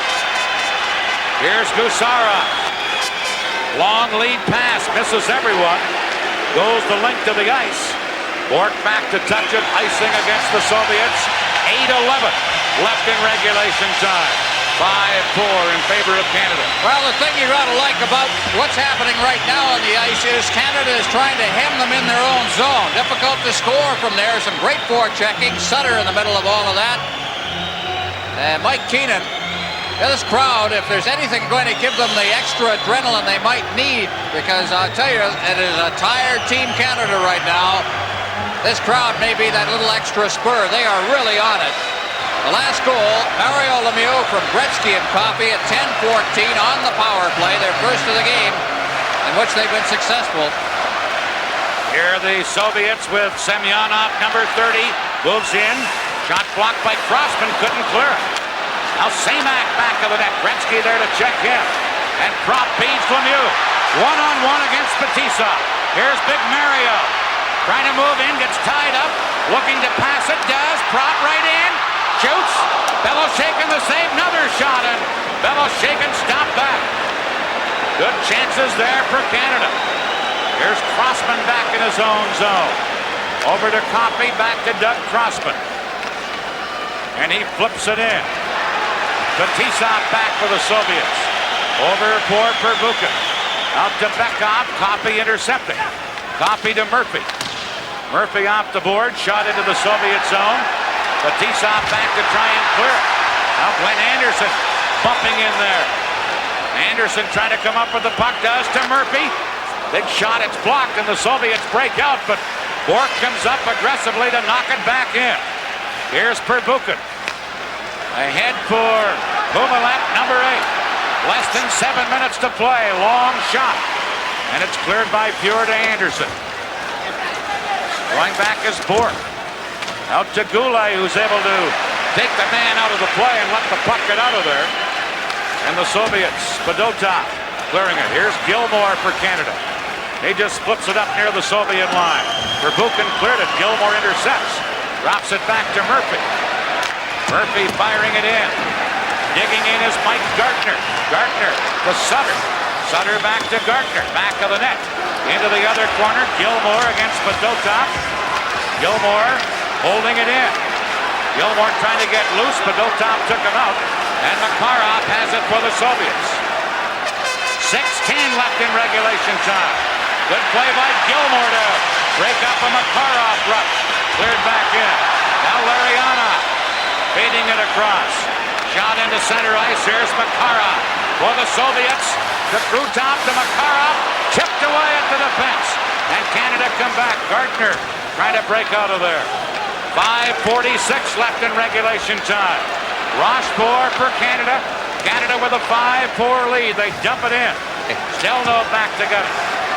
Here's Gusarov. Long lead pass. Misses everyone. Goes the length of the ice. Bourque back to touch it. Icing against the Soviets. 8:11 left in regulation time. 5-4 in favor of Canada. Well, the thing you got to like about what's happening right now on the ice is Canada is trying to hem them in their own zone. Difficult to score from there. Some great forechecking. Sutter in the middle of all of that. And Mike Keenan. This crowd, if there's anything going to give them the extra adrenaline they might need, because I'll tell you, it is a tired Team Canada right now. This crowd may be that little extra spur. They are really on it. The last goal, Mario Lemieux from Gretzky and Coffey at 10:14 on the power play, their first of the game. in which they've been successful. Here the Soviets with Semyonov, number 30, moves in. Shot blocked by Crossman, couldn't clear it. Now Samak back of the net. Gretzky there to check him. And Prop beats Lemieux. One-on-one against Batisa. Here's Big Mario. Trying to move in, gets tied up. Looking to pass it, does. Prop right in. Shoots. Beloshakin the save. Another shot, and Beloshakin stopped that. Good chances there for Canada. Here's Crossman back in his own zone. Over to Coffey, back to Doug Crossman. And he flips it in. Batisov back for the Soviets. Over for Pervukin. Out to Bekov, Coffey intercepting. Coffey to Murphy. Murphy off the board, shot into the Soviet zone. Batisov back to try and clear it. Now Glenn Anderson bumping in there. Anderson trying to come up with the puck, does to Murphy. Big shot, it's blocked, and the Soviets break out, but Bork comes up aggressively to knock it back in. Here's Pervukin. Ahead for Kumalet, number 8. Less than 7 minutes to play. Long shot. And it's cleared by Pure to Anderson. Going back is Bork. Out to Goulet, who's able to take the man out of the play and let the puck get out of there. And the Soviets, Spadotov, clearing it. Here's Gilmore for Canada. He just flips it up near the Soviet line. Pervukin cleared it. Gilmore intercepts. Drops it back to Murphy. Murphy firing it in. Digging in is Mike Gartner. Gartner to Sutter. Sutter back to Gartner. Back of the net. Into the other corner. Gilmore against Spadotov. Gilmore holding it in. Gilmore trying to get loose. Spadotov took him out. And Makarov has it for the Soviets. 6:10 left in regulation time. Good play by Gilmore to break up a Makarov rush. Cleared back in. Now Larionov feeding it across. Shot into center ice. Here's Makarov for the Soviets. To Krutov to Makarov. Chipped away at the defense. And Canada come back. Gartner trying to break out of there. 5:46 left in regulation time. Rochefort for Canada. Canada with a 5-4 lead. They dump it in. Stelno back to get it.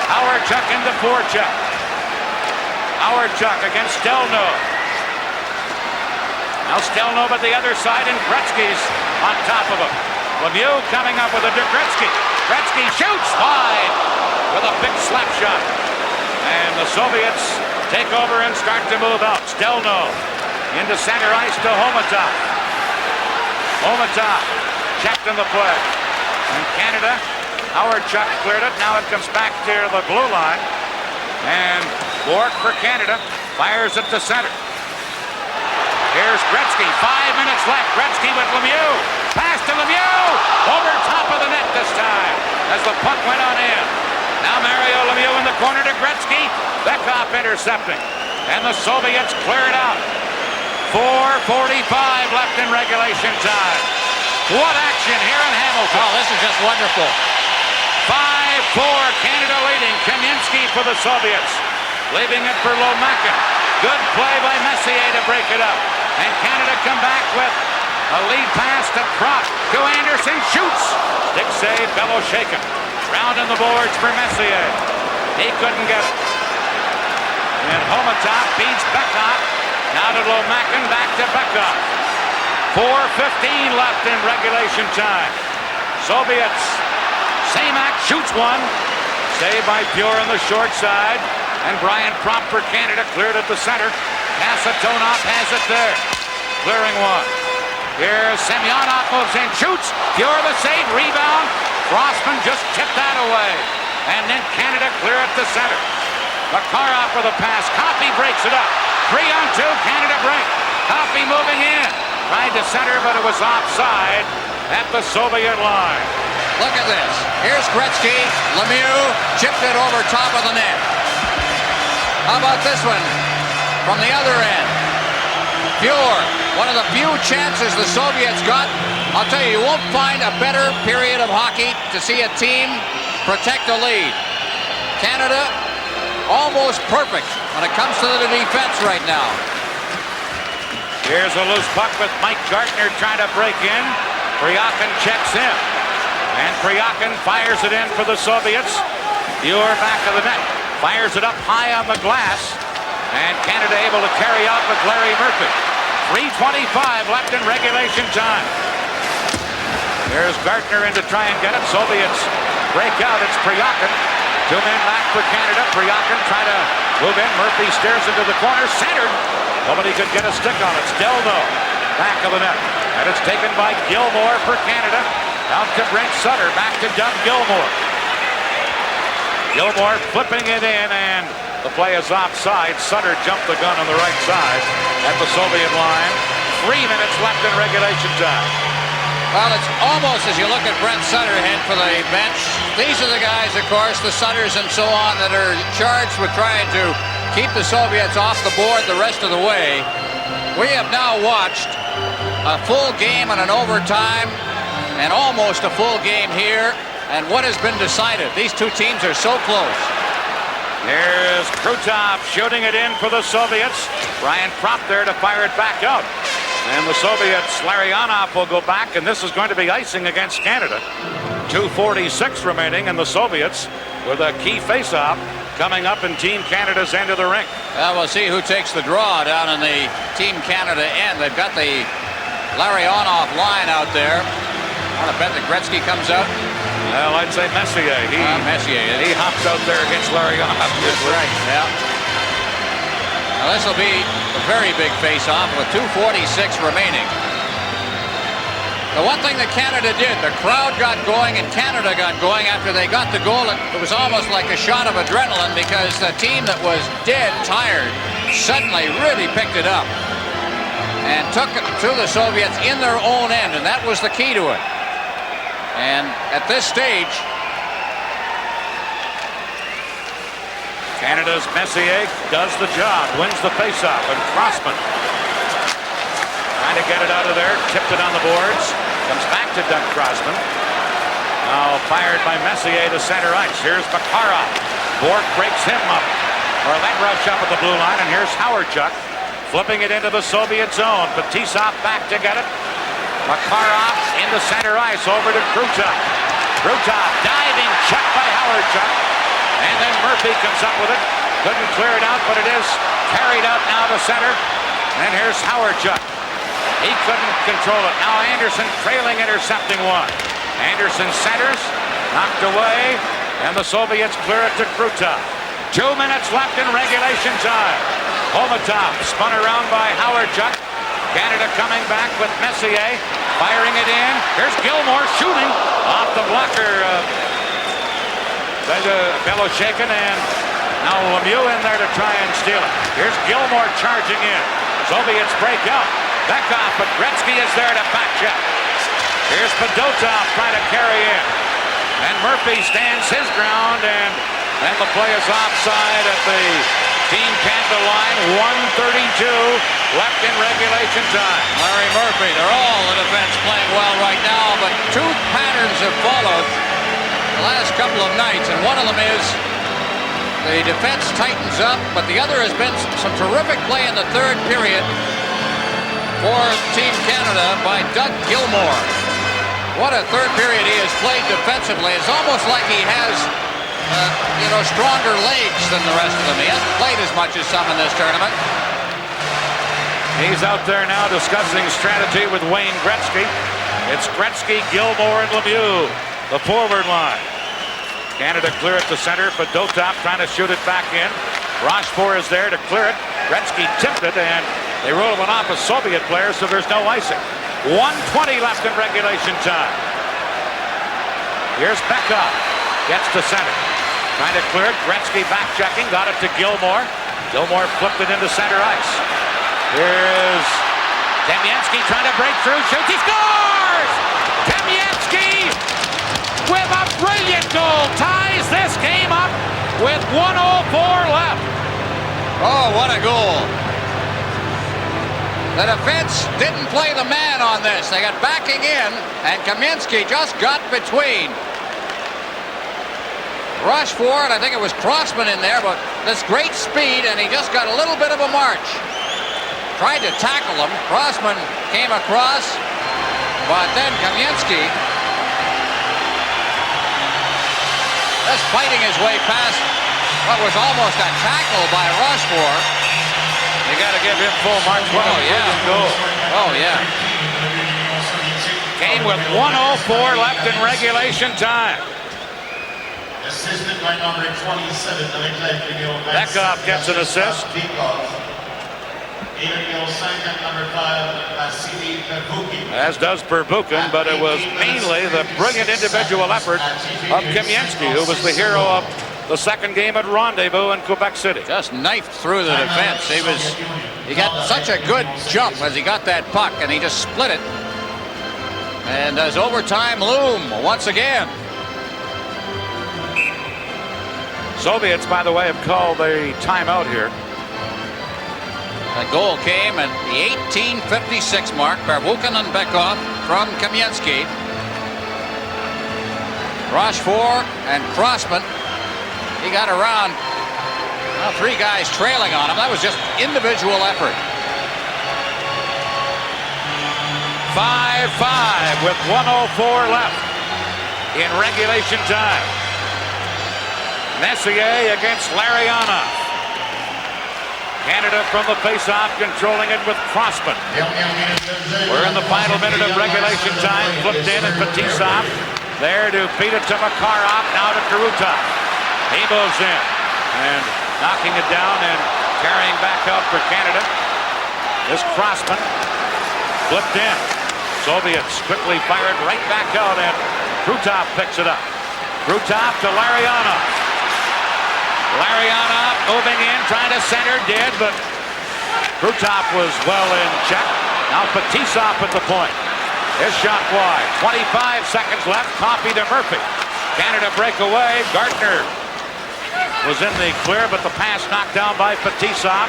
Howardchuk into Vorchuk. Howardchuk against Stelno. Now Stelno at the other side, and Gretzky's on top of him. Lemieux coming up with a Gretzky. Gretzky shoots wide with a big slap shot. And the Soviets take over and start to move out. Stelno into center ice to Homatov. Homatov checked in the play. And Canada, Howardchuk cleared it. Now it comes back to the blue line. And Bork for Canada fires it to center. Here's Gretzky. 5 minutes left. Gretzky with Lemieux. Pass to Lemieux. Over top of the net this time as the puck went on in. Now Mario Lemieux in the corner to Gretzky. Bekov intercepting. And the Soviets clear it out. 4:45 left in regulation time. What action here in Hamilton. Oh, this is just wonderful. 5-4, Canada leading. Kamensky for the Soviets. Leaving it for Lomakin. Good play by Messier to break it up. And Canada come back with a lead pass to Prop. To Anderson, shoots. Stick save, Beloshakin. Round on the boards for Messier. He couldn't get it. And Homatov beats Bekov. Now to Lomakin, back to Bekov. 4:15 left in regulation time. Soviets. Samak shoots one. Saved by Pure on the short side. And Brian Prop for Canada cleared at the center. Kasatonov has it there. Clearing one. Here's Semyonov moves in, shoots. Pure the save, rebound. Crossman just tipped that away. And then Canada clear at the center. Makarov for the pass. Coffey breaks it up. 3-on-2, Canada break. Coffey moving in. Tried to center, but it was offside at the Soviet line. Look at this. Here's Gretzky. Lemieux chipped it over top of the net. How about this one from the other end? Pure. One of the few chances the Soviets got. I'll tell you, you won't find a better period of hockey to see a team protect a lead. Canada almost perfect when it comes to the defense right now. Here's a loose puck with Mike Gartner trying to break in. Priakin checks in. And Priakin fires it in for the Soviets. Muir back of the net. Fires it up high on the glass. And Canada able to carry out with Larry Murphy. 3:25 left in regulation time. Here's Gartner in to try and get it. Soviets break out. It's Priyakin. 2 men back for Canada. Priyakin trying to move in. Murphy stares into the corner. Centered. Nobody could get a stick on it. Stelno back of the net. And it's taken by Gilmore for Canada. Out to Brent Sutter. Back to Doug Gilmore. Gilmore flipping it in, and the play is offside. Sutter jumped the gun on the right side at the Soviet line. 3 minutes left in regulation time. Well, it's almost as you look at Brent Sutter head for the bench. These are the guys, of course, the Sutters and so on, that are charged with trying to keep the Soviets off the board the rest of the way. We have now watched a full game and an overtime and almost a full game here. And what has been decided? These two teams are so close. Here's Krutov shooting it in for the Soviets. Ryan Propp there to fire it back out. And the Soviets, Larionov will go back, and this is going to be icing against Canada. 2:46 remaining, and the Soviets with a key face-off coming up in Team Canada's end of the rink. Well, we'll see who takes the draw down in the Team Canada end. They've got the Larionov line out there. I want to bet that Gretzky comes out. Well, I'd say Messier. He hops out there against Larionov. That's right, yeah. Now, this will be a very big face-off with 2:46 remaining. The one thing that Canada did, the crowd got going and Canada got going after they got the goal. It was almost like a shot of adrenaline because the team that was dead tired suddenly really picked it up and took it to the Soviets in their own end, and that was the key to it. And at this stage, Canada's Messier does the job, wins the faceoff, and Crossman trying to get it out of there, tipped it on the boards, comes back to Doug Crossman. Now fired by Messier to center ice. Here's Makarov. Bork breaks him up. Or that rush up at the blue line, and here's Howardchuk flipping it into the Soviet zone. Fetisov back to get it. Makarov into center ice, over to Krutov. Krutov diving check by Howardchuk. And then Murphy comes up with it. Couldn't clear it out, but it is carried out now to center. And here's Howardchuk. He couldn't control it. Now Anderson trailing, intercepting one. Anderson centers, knocked away, and the Soviets clear it to Krutov. 2 minutes left in regulation time. Komatov spun around by Howardchuk. Canada coming back with Messier, firing it in. Here's Gilmore shooting off the blocker. Bellow shaken, and now Lemieux in there to try and steal it. Here's Gilmore charging in. Soviets break out. Back off, but Gretzky is there to back check. Here's Fedotov trying to carry in. And Murphy stands his ground, and then the play is offside at the Team Canada line. 1:32 left in regulation time. Larry Murphy, they're all the defense playing well right now, but two patterns have followed the last couple of nights, and one of them is the defense tightens up, but the other has been some terrific play in the third period for Team Canada by Doug Gilmore. What a third period he has played defensively. It's almost like he has, stronger legs than the rest of them. He hasn't played as much as some in this tournament. He's out there now discussing strategy with Wayne Gretzky. It's Gretzky, Gilmore, and Lemieux, the forward line. Canada clear it to center. Fedotov trying to shoot it back in. Rochefort is there to clear it. Gretzky tipped it, and they roll it off a Soviet player, so there's no icing. 1:20 left in regulation time. Here's Bekov. Gets to center. Trying to clear it. Gretzky back checking. Got it to Gilmore. Gilmore flipped it into center ice. Here's Demyanski trying to break through. Shoots. He scores! Demyanski with a brilliant goal. Ties this game up with 1:04 left. Oh, what a goal. The defense didn't play the man on this. They got backing in, and Kamensky just got between Rochefort, and I think it was Crossman in there, but this great speed, and he just got a little bit of a march. Tried to tackle him. Crossman came across, but then Kamensky. just fighting his way past what was almost a tackle by Rochefort. You got to give him full marks. What a brilliant goal. Oh, yeah. Came with 1:04 left in regulation time. Assisted by number 27, Beckhoff gets an assist. As does Perbukin, but it was mainly the brilliant individual effort of Kamensky, who was the hero of the second game at Rendezvous in Quebec City. Just knifed through the defense. He got such a good jump as he got that puck, and he just split it. And does overtime loom once again? Soviets, by the way, have called a timeout here. The goal came at the 18:56 mark. Perbukin and Beckhoff from Kamensky. Rochefort and Crossman. He got around, well, three guys trailing on him. That was just individual effort. 5-5 with 1:04 left in regulation time. Messier against Larionov. Canada from the faceoff, controlling it with Crossman. We're in the final minute of regulation time. Flipped in at Fetisov. There to beat it to Makarov. Now to Krutov. He moves in and knocking it down and carrying back out for Canada. This Crossman flipped in. Soviets quickly fire it right back out, and Krutov picks it up. Krutov to Larionov. Larionov moving in, trying to center, did, but Krutov was well in check. Now Fetisov at the point. His shot wide. 25 seconds left. Coffey to Murphy. Canada breakaway. Gardner was in the clear, but the pass knocked down by Fetisov.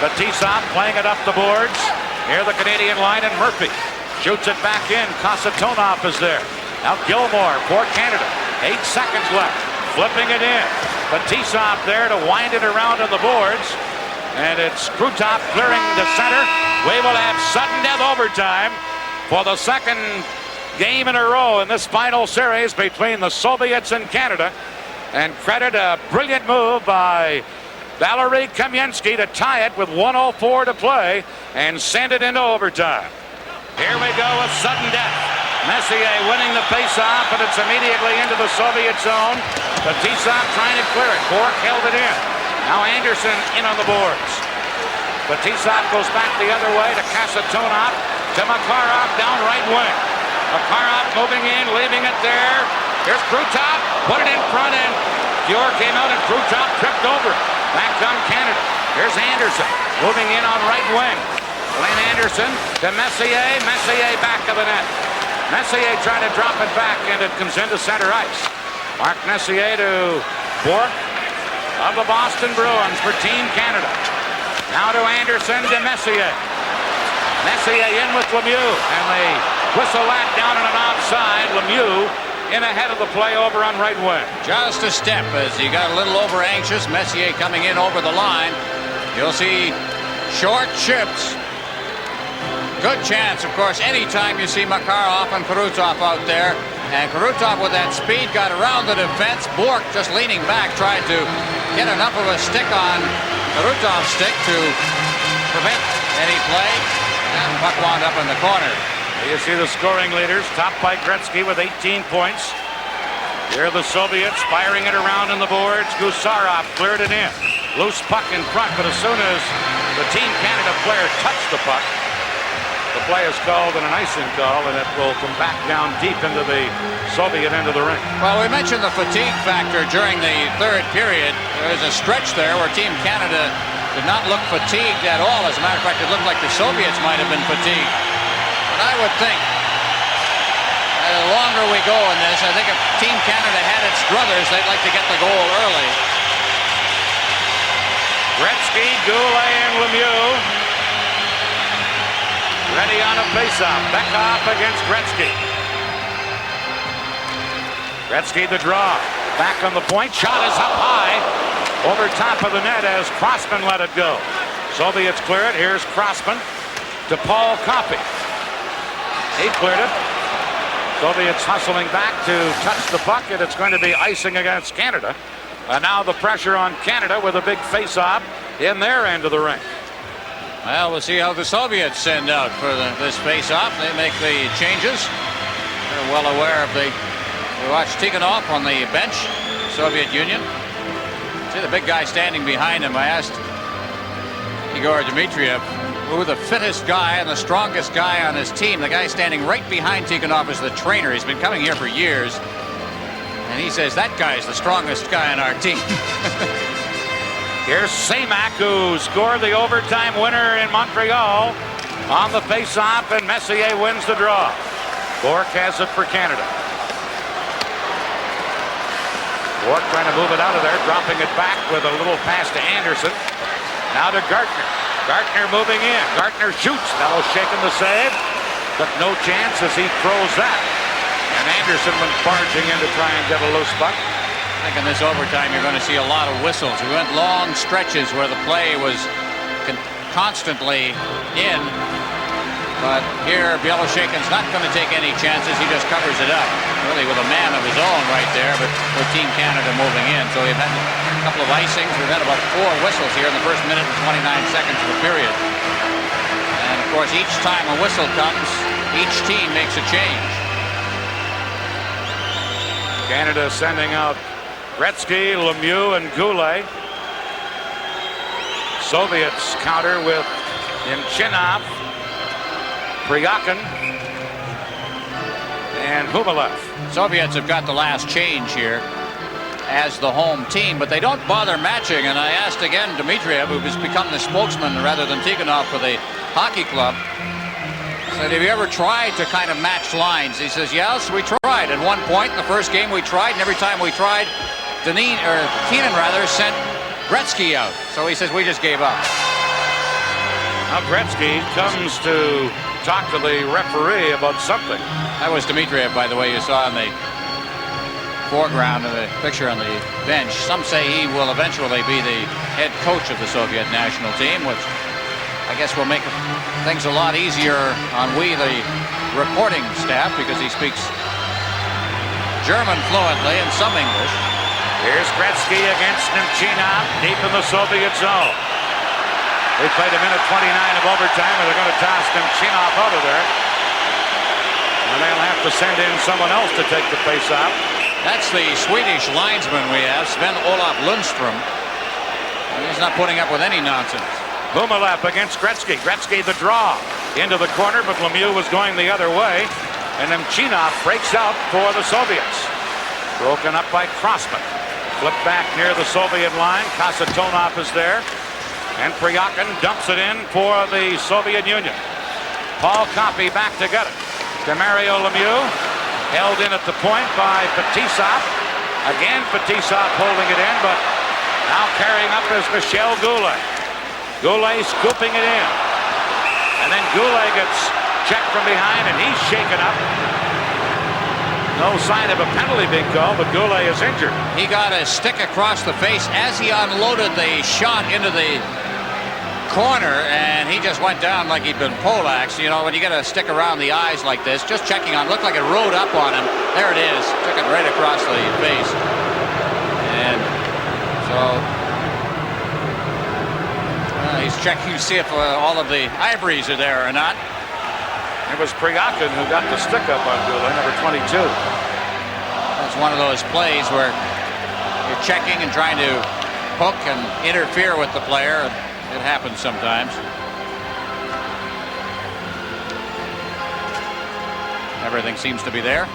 Fetisov playing it up the boards. Near the Canadian line, and Murphy shoots it back in. Kasatonov is there. Now Gilmore for Canada. 8 seconds left. Flipping it in. Fetisov there to wind it around on the boards. And it's Krutov clearing the center. We will have sudden death overtime for the second game in a row in this final series between the Soviets and Canada. And credit a brilliant move by Valery Kamensky to tie it with 1:04 to play and send it into overtime. Here we go with sudden death. Messier winning the face-off, but it's immediately into the Soviet zone. Fetisov trying to clear it. Bork held it in. Now Anderson in on the boards. Fetisov goes back the other way to Kasatonov, to Makarov down right wing. Makarov moving in, leaving it there. Here's Krutov, put it in front, and Fjord came out, and Krutov tripped over it. Back on Canada. Here's Anderson moving in on right wing. Glenn Anderson to Messier. Messier back of the net. Messier trying to drop it back, and it comes into center ice. Mark Messier to Bork of the Boston Bruins for Team Canada. Now to Anderson to Messier. Messier in with Lemieux, and they whistle that down in an offside. Lemieux in ahead of the play over on right wing. Just a step as he got a little over anxious. Messier coming in over the line. You'll see short chips. Good chance, of course, anytime you see Makarov and Krutov out there. And Krutov with that speed got around the defense. Bork just leaning back, tried to get enough of a stick on Krutov's stick to prevent any play. And the puck wound up in the corner. You see the scoring leaders, topped by Gretzky with 18 points. Here are the Soviets firing it around in the boards. Gusarov cleared it in. Loose puck in front, but as soon as the Team Canada player touched the puck, the play is called an icing call, and it will come back down deep into the Soviet end of the ring. Well, we mentioned the fatigue factor during the third period. There was a stretch there where Team Canada did not look fatigued at all. As a matter of fact, it looked like the Soviets might have been fatigued. But I would think, the longer we go in this, I think if Team Canada had its druthers, they'd like to get the goal early. Gretzky, Goulet, and Lemieux ready on a faceoff. Beckhoff against Gretzky. Gretzky the draw. Back on the point. Shot is up high. Over top of the net as Crossman let it go. Soviets clear it. Here's Crossman to Paul Coffey. He cleared it. Soviets hustling back to touch the puck, and it's going to be icing against Canada. And now the pressure on Canada with a big face-off in their end of the rink. Well, we'll see how the Soviets send out for this face-off. They make the changes. They're well aware of the... We watched Tikhonov on the bench, Soviet Union. See the big guy standing behind him. I asked Igor Dmitriev who the fittest guy and the strongest guy on his team. The guy standing right behind Tikhonov is the trainer. He's been coming here for years. And he says, that guy is the strongest guy on our team. Here's Semak, who scored the overtime winner in Montreal on the face-off, and Messier wins the draw. Bourque has it for Canada. Bourque trying to move it out of there, dropping it back with a little pass to Anderson. Now to Gartner. Gartner moving in. Gartner shoots. Now shaking the save. But no chance as he throws that. And Anderson went barging in to try and get a loose puck. I think in this overtime you're going to see a lot of whistles. We went long stretches where the play was constantly in. But here Bieloshakin's not going to take any chances. He just covers it up. Really with a man of his own right there, but with Team Canada moving in. So we've had a couple of icings. We've had about 4 whistles here in the first minute and 29 seconds of the period. And of course each time a whistle comes, each team makes a change. Canada sending out Gretzky, Lemieux, and Goulet. Soviets counter with Nemchinov, Pryakin, and Humalev. Soviets have got the last change here as the home team, but they don't bother matching. And I asked again Dmitriev, who has become the spokesman rather than Tikhonov for the hockey club, said, have you ever tried to kind of match lines? He says, yes, we tried. At one point in the first game we tried, and every time we tried, Keenan sent Gretzky out. So he says, we just gave up. Now Gretzky comes to talk to the referee about something. That was Dmitriev, by the way, you saw in the foreground of the picture on the bench. Some say he will eventually be the head coach of the Soviet national team, which I guess will make things a lot easier on the reporting staff, because he speaks German fluently and some English. Here's Gretzky against Nemchinov deep in the Soviet zone. They played a minute 29 of overtime, and they're going to toss Nemchinov out of there. And they'll have to send in someone else to take the face-off. That's the Swedish linesman we have, Sven-Olof Lundström. He's not putting up with any nonsense. Humalev against Gretzky. Gretzky the draw into the corner, but Lemieux was going the other way. And Nemchinov breaks out for the Soviets. Broken up by Crossman. Flip back near the Soviet line. Kasatonov is there. And Pryakin dumps it in for the Soviet Union. Paul Coffey back to get it. To Mario Lemieux. Held in at the point by Fetisov. Again Fetisov holding it in, but now carrying up is Michel Goulet. Goulet scooping it in. And then Goulet gets checked from behind, and he's shaken up. No sign of a penalty being called, but Goulet is injured. He got a stick across the face as he unloaded the shot into the corner, and he just went down like he'd been poleaxed. You know, when you get a stick around the eyes like this, just checking on, looked like it rode up on him. There it is. Took it right across the face. And so he's checking to see if all of the ivories are there or not. It was Pryakin who got the stick up on Goulet, number 22. It's one of those plays where you're checking and trying to hook and interfere with the player. It happens sometimes. Everything seems to be there.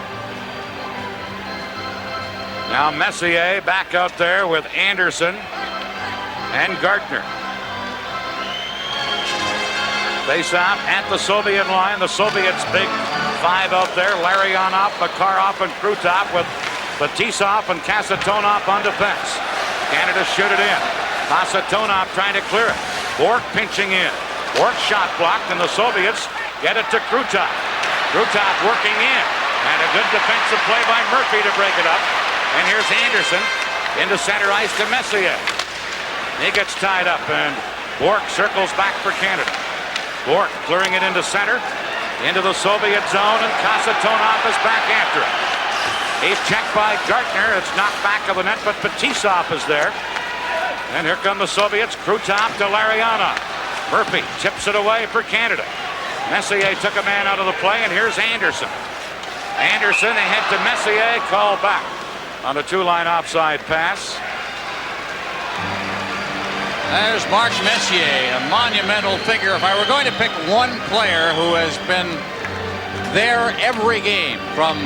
Now Messier back out there with Anderson and Gartner. Face off at the Soviet line. The Soviets' big 5 out there. Larionov, Makarov, and Krutov with Fetisov and Kasatonov on defense. Canada shoot it in. Kasatonov trying to clear it. Bourque pinching in. Bourque shot blocked, and the Soviets get it to Krutov. Krutov working in. And a good defensive play by Murphy to break it up. And here's Anderson into center ice to Messier. He gets tied up, and Bourque circles back for Canada. Bourque clearing it into center. into the Soviet zone, and Kasatonov is back after it. He's checked by Gartner. It's knocked back of the net, but Fetisov is there. And here come the Soviets. Krutov to Larionov. Murphy tips it away for Canada. Messier took a man out of the play, and here's Anderson. Anderson ahead to Messier, called back on a two-line offside pass. There's Mark Messier, a monumental figure. If I were going to pick one player who has been there every game from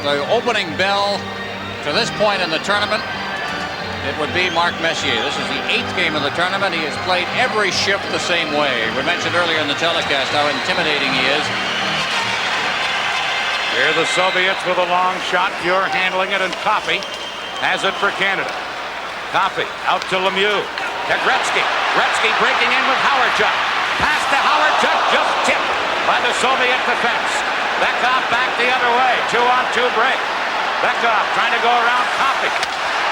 the opening bell to this point in the tournament, it would be Mark Messier. This is the 8th game of the tournament. He has played every shift the same way. We mentioned earlier in the telecast how intimidating he is. Here the Soviets with a long shot. Pure handling it, and Coffey has it for Canada. Coffey out to Lemieux. To Gretzky. Gretzky breaking in with Howardchuk. Pass to Howardchuk, just tipped by the Soviet defense. Bekov back the other way. 2-on-2 break. Bekov trying to go around Coffey.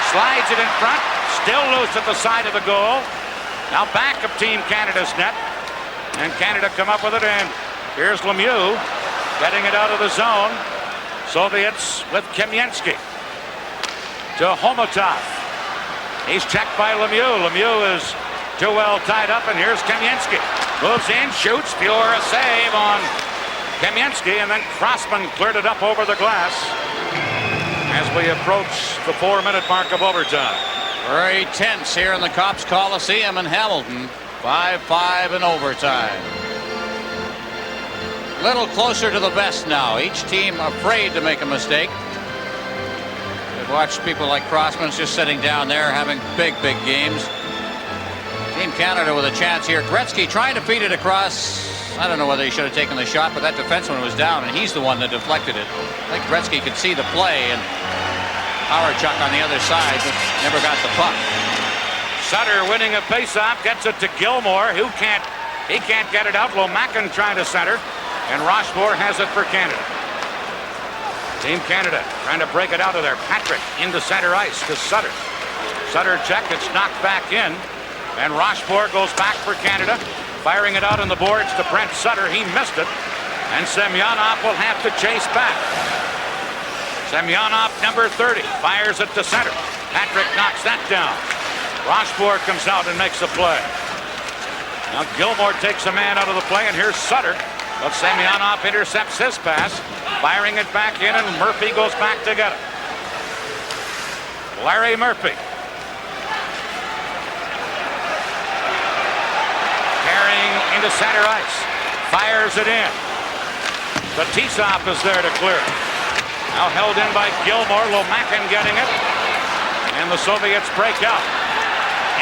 Slides it in front. Still loose at the side of the goal. Now back of Team Canada's net. And Canada come up with it, and here's Lemieux getting it out of the zone. Soviets with Kamensky. To Homotov. He's checked by Lemieux. Lemieux is too well tied up, and here's Kamensky. Moves in, shoots. Pure a save on Kamensky, and then Crossman cleared it up over the glass as we approach the 4-minute mark of overtime. Very tense here in the Copps Coliseum in Hamilton. 5-5 in overtime. Little closer to the vest now. Each team afraid to make a mistake. Watch people like Crossman's just sitting down there having big games. Team Canada with a chance here. Gretzky trying to feed it across. I don't know whether he should have taken the shot, but that defenseman was down, and he's the one that deflected it. I think Gretzky could see the play, and Howardchuk on the other side just never got the puck. Sutter winning a faceoff, gets it to Gilmore. He can't get it out. Lomakin trying to center, and Rochefort has it for Canada. Team Canada trying to break it out of there. Patrick into center ice to Sutter. Sutter check, it's knocked back in. And Rochefort goes back for Canada. Firing it out on the boards to Brent Sutter. He missed it. And Semyonov will have to chase back. Semyonov, number 30, fires it to center. Patrick knocks that down. Rochefort comes out and makes a play. Now Gilmore takes a man out of the play, and here's Sutter. But Semyonov intercepts his pass, firing it back in, and Murphy goes back to get it. Larry Murphy. Carrying into center ice. Fires it in. Fetisov is there to clear it. Now held in by Gilmore. Lomakin getting it. And the Soviets break out.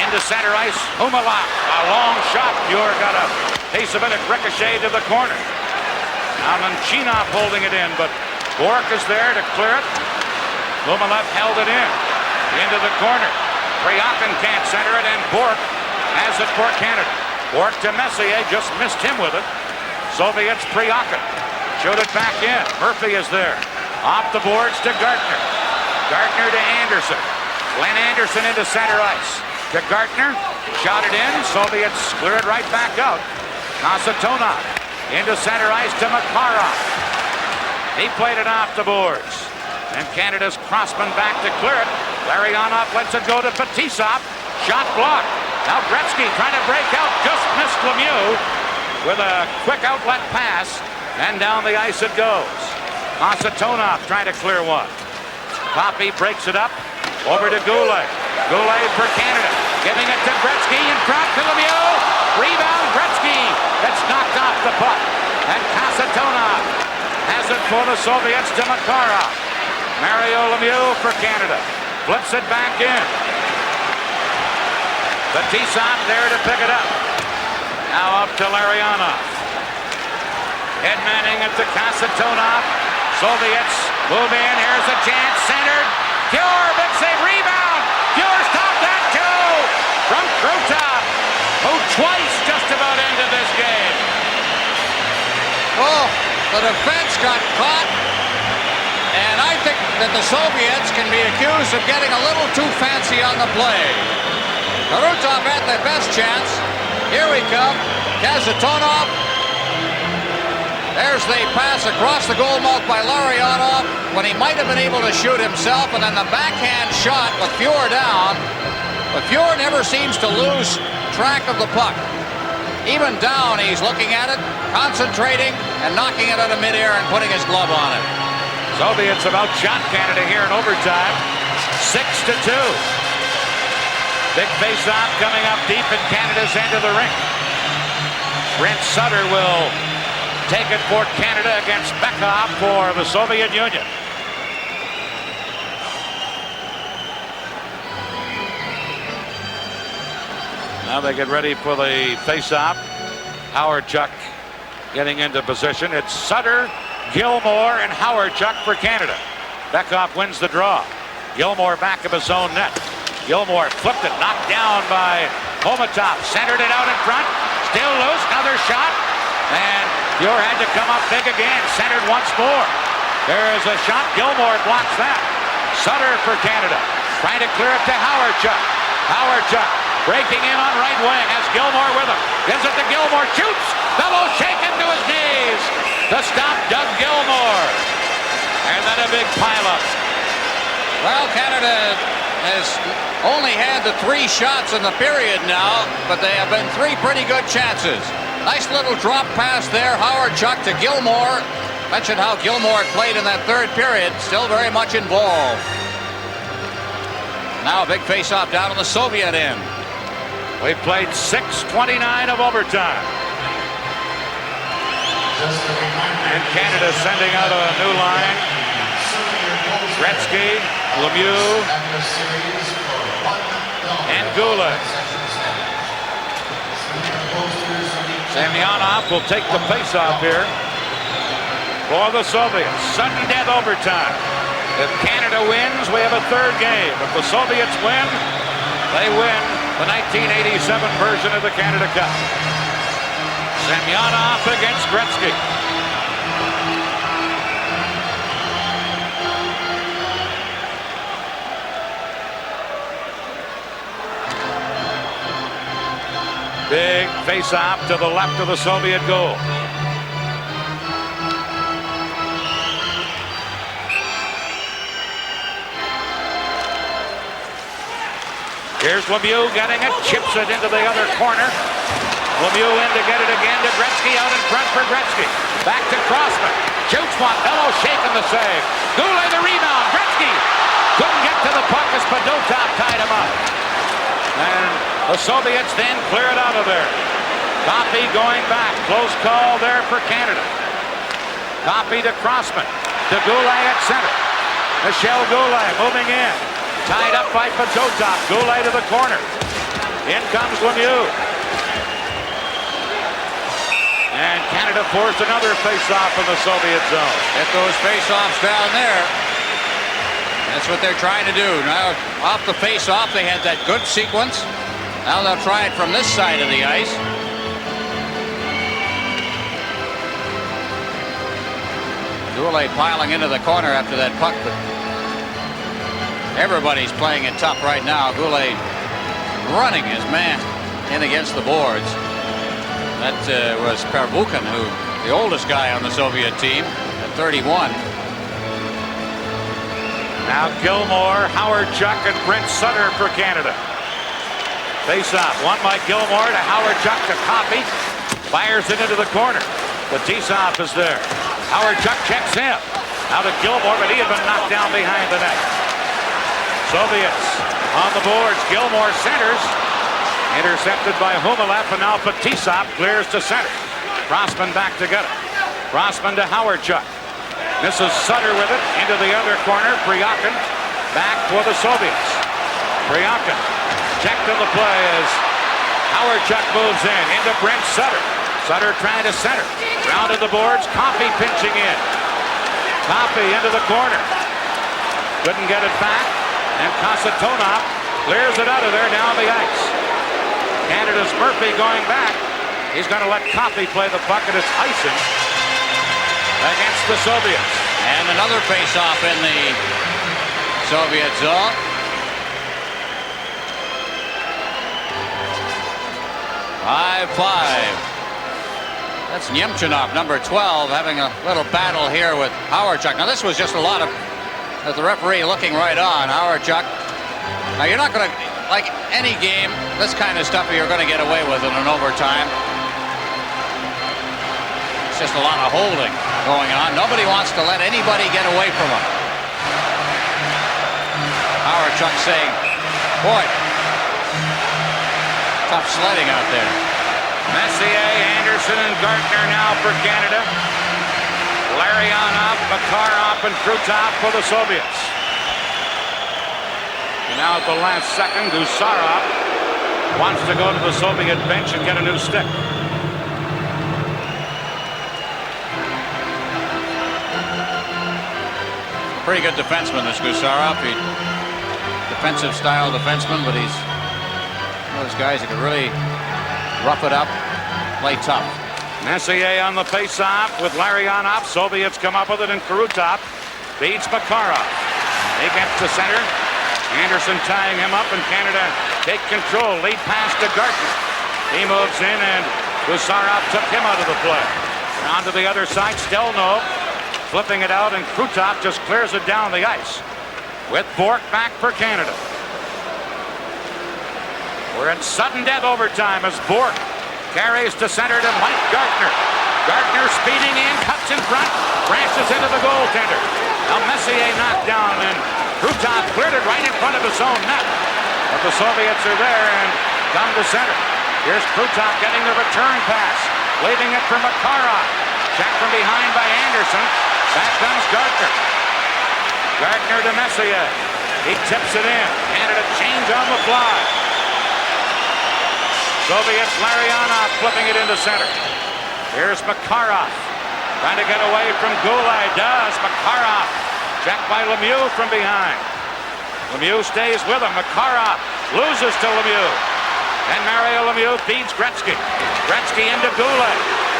Into center ice. Humalak. A long shot. Pure got a piece of it. It ricocheted to the corner. Now Manchinov holding it in, but Bork is there to clear it. Lumalev held it in. Into the corner. Priakin can't center it, and Bork has it for Canada. Bork to Messier, just missed him with it. Soviets Priakin. Showed it back in. Murphy is there. Off the boards to Gartner. Gartner to Anderson. Glenn Anderson into center ice. To Gartner. Shot it in. Soviets clear it right back out. Kasatonov. Into center ice to Makarov. He played it off the boards. And Canada's Crossman back to clear it. Larionov lets it go to Fetisov. Shot blocked. Now Gretzky trying to break out. Just missed Lemieux with a quick outlet pass. And down the ice it goes. Kasatonov trying to clear one. Coffey breaks it up. Over to Goulet. Goulet for Canada. Giving it to Gretzky in front to Lemieux. Rebound Gretzky. That's knocked off the puck. And Kasatonov has it for the Soviets to Makarov. Mario Lemieux for Canada. Flips it back in. Fetisov there to pick it up. Now up to Larionov. Headmanning it to Kasatonov. Soviets move in. Here's a chance. Centered. Pure. Big save. Rebound. Pure stopped that too. From Krutov, who twice just about ended this game. Oh, the defense got caught. And I think that the Soviets can be accused of getting a little too fancy on the play. Krutov had the best chance. Here we come. Kasatonov. There's the pass across the goal mouth by Larionov when he might have been able to shoot himself, and then the backhand shot with Fuhr down. But Fuhr never seems to lose track of the puck. Even down, he's looking at it, concentrating, and knocking it out of midair and putting his glove on it. Soviets have outshot Canada here in overtime, 6-2. Big face-off coming up deep in Canada's end of the rink. Brent Sutter will take it for Canada against Bekov for the Soviet Union. Now they get ready for the face-off. Howard-Chuck getting into position. It's Sutter, Gilmore, and Howard-Chuck for Canada. Bekov wins the draw. Gilmore back of his own net. Gilmore flipped it, knocked down by Komatov. Centered it out in front. Still loose, another shot. And Fuhr had to come up big again. Centered once more. There is a shot. Gilmore blocks that. Sutter for Canada. Trying to clear it to Howard-Chuck. Howard-Chuck breaking in on right wing. Has Gilmore with him. Gives it to Gilmore. Shoots. Fellow shaken to his knees. To stop Doug Gilmore. And then a big pileup. Well, Canada has only had the 3 shots in the period now, but they have been 3 pretty good chances. Nice little drop pass there. Howard-Chuck to Gilmore. Mentioned how Gilmore played in that 3rd period. Still very much involved. Now a big face-off down on the Soviet end. We played 6:29 of overtime. And Canada sending out a new line. Gretzky, Lemieux, and Goulet. Semyonov will take the face-off here for the Soviets. Sudden death overtime. If Canada wins, we have a 3rd game. If the Soviets win, they win the 1987 version of the Canada Cup. Semyonov against Gretzky. Big face-off to the left of the Soviet goal. Here's Lemieux getting it, chips it into the other corner. Lemieux in to get it again to Gretzky, out in front for Gretzky. Back to Crossman. Shoots one, Bellow shaking the save. Goulet the rebound, Gretzky couldn't get to the puck as Padotov tied him up. And the Soviets then clear it out of there. Coffey going back. Close call there for Canada. Coffey to Crossman. To Goulet at center. Michel Goulet moving in. Tied up by Padotov. Goulet to the corner. In comes Lemieux. And Canada forced another face-off in the Soviet zone. Get those face-offs down there. That's what they're trying to do. Now, off the face-off, they had that good sequence. Now they'll try it from this side of the ice. Goulet piling into the corner after that puck, but everybody's playing it tough right now. Goulet running his man in against the boards. That was Pervukin, who the oldest guy on the Soviet team at 31. Now Gilmore, Howard-Chuck, and Brent Sutter for Canada. Face-off, one by Gilmore to Howard-Chuck to Coffey. Fires it into the corner. Batisov is there. Howard-Chuck checks in. Now to Gilmore, but he had been knocked down behind the net. Soviets on the boards. Gilmore centers. Intercepted by Humalev, and now Batisov clears to center. Crossman back to get it. Crossman to Howard-Chuck. Misses Sutter with it into the other corner. Priakin back for the Soviets. Priakin checked on the play as Howard-Chuck moves in into Brent Sutter. Sutter trying to center. Round of the boards. Coffey pinching in. Coffey into the corner. Couldn't get it back. And Kasatonov clears it out of there down the ice. Canada's Murphy going back. He's going to let Coffey play the puck, and it's icing against the Soviets. And another face-off in the Soviet zone. That's Nemchinov, number 12, having a little battle here with Howardchuk. Now, this was just a lot of the referee looking right on Howardchuk. Now, you're not going to, like any game, this kind of stuff you're going to get away with in an overtime. It's just a lot of holding going on. Nobody wants to let anybody get away from them. Howardchuk saying, boy, tough sledding out there. Messier, Anderson, and Gartner now for Canada. Larionov, Makarov, and Krutov for the Soviets. And now at the last second, Gusarov wants to go to the Soviet bench and get a new stick. Pretty good defenseman, this Gusarov. Defensive style defenseman, but he's one of those guys that can really rough it up, play tough. Messier on the face-off with Larionov. Soviets come up with it, and Krutov beats Makarov. They get to center. Anderson tying him up, and Canada take control. Lead pass to Gartner. He moves in, and Gusarov took him out of the play. On to the other side, Stelnov flipping it out, and Krutov just clears it down the ice. With Bourque back for Canada. We're in sudden death overtime as Bourque carries to center to Mike Gartner. Gartner speeding in, cuts in front, crashes into the goaltender. Now Messier knocked down, and Krutov cleared it right in front of his own net. But the Soviets are there and come to center. Here's Krutov getting the return pass, leaving it for Makarov. Checked from behind by Anderson. Back comes Gartner. Gartner to Messier. He tips it in. Canada change on the fly. Soviets, Larionov flipping it into center. Here's Makarov trying to get away from Goulet. Does Makarov. Checked by Lemieux from behind. Lemieux stays with him. Makarov loses to Lemieux. And Mario Lemieux feeds Gretzky. Gretzky into Goulet.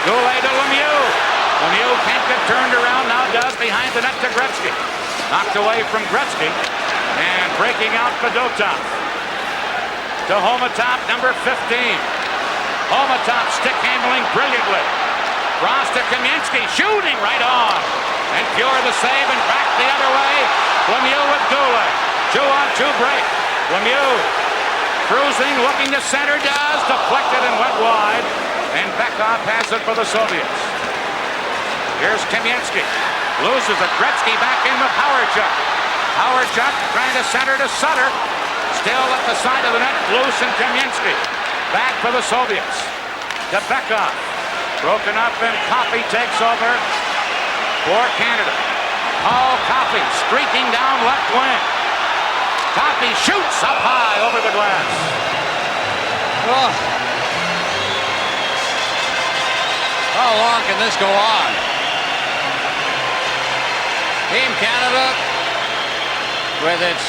Goulet to Lemieux. Lemieux can't get turned around. Now does behind the net to Gretzky. Knocked away from Gretzky. And breaking out Fedotov. To Homatop, number 15. Homatop stick handling brilliantly. Cross to Kamensky, shooting right on. And Pure the save, and back the other way. Lemieux with Goulet. 2-on-2 break. Lemieux cruising, looking to center, does. Deflected and went wide. And Bekov has it for the Soviets. Here's Kamensky. Loses it. Gretzky back in with Howardchuk. Howardchuk trying to center to Sutter. Still at the side of the net, loose, and Kamensky. Back for the Soviets. To Bekov. Broken up, and Coffey takes over for Canada. Paul Coffey streaking down left wing. Coffey shoots up high over the glass. Oh. How long can this go on? Team Canada, with its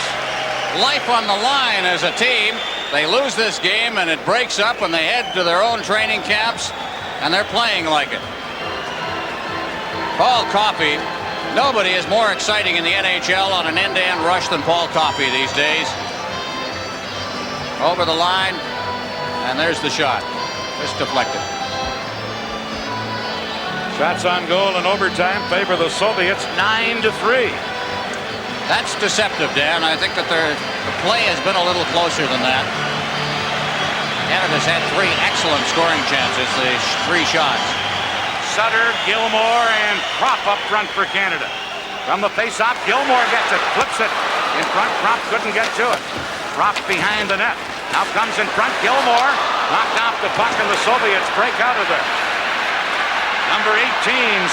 life on the line as a team, they lose this game and it breaks up, and they head to their own training camps, and they're playing like it. Paul Coffey, nobody is more exciting in the NHL on an end-to-end rush than Paul Coffey these days. Over the line, and there's the shot. Just deflected. Shots on goal in overtime favor the Soviets 9-3. That's deceptive, Dan. I think that the play has been a little closer than that. Canada's had 3 excellent scoring chances, the 3 shots. Sutter, Gilmore, and Propp up front for Canada. From the face-off, Gilmore gets it, flips it in front. Propp couldn't get to it. Propp behind the net. Now comes in front, Gilmore. Knocked off the puck, and the Soviets break out of there. Number 18,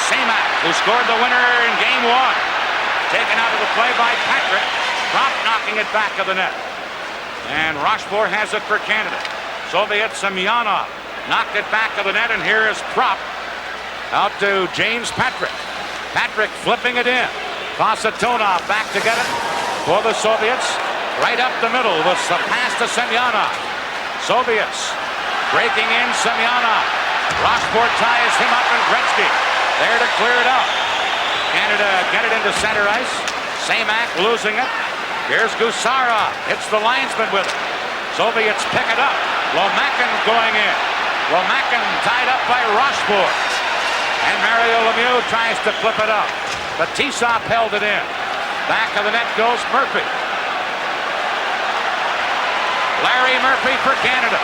Semak, who scored the winner in Game 1. Taken out of the play by Patrick. Propp knocking it back of the net. And Rochefort has it for Canada. Soviet Semyonov knocked it back of the net, and here is Propp out to James Patrick. Patrick flipping it in. Kasatonov back to get it for the Soviets. Right up the middle was the pass to Semyonov. Soviets breaking in Semyonov. Rochefort ties him up, and Gretzky there to clear it out. Canada get it into center ice. Semak losing it. Here's Gusarov. Hits the linesman with it. Soviets pick it up. Lomakin going in. Lomakin tied up by Rochefort. And Mario Lemieux tries to flip it up. But T-Sop held it in. Back of the net goes Murphy. Larry Murphy for Canada.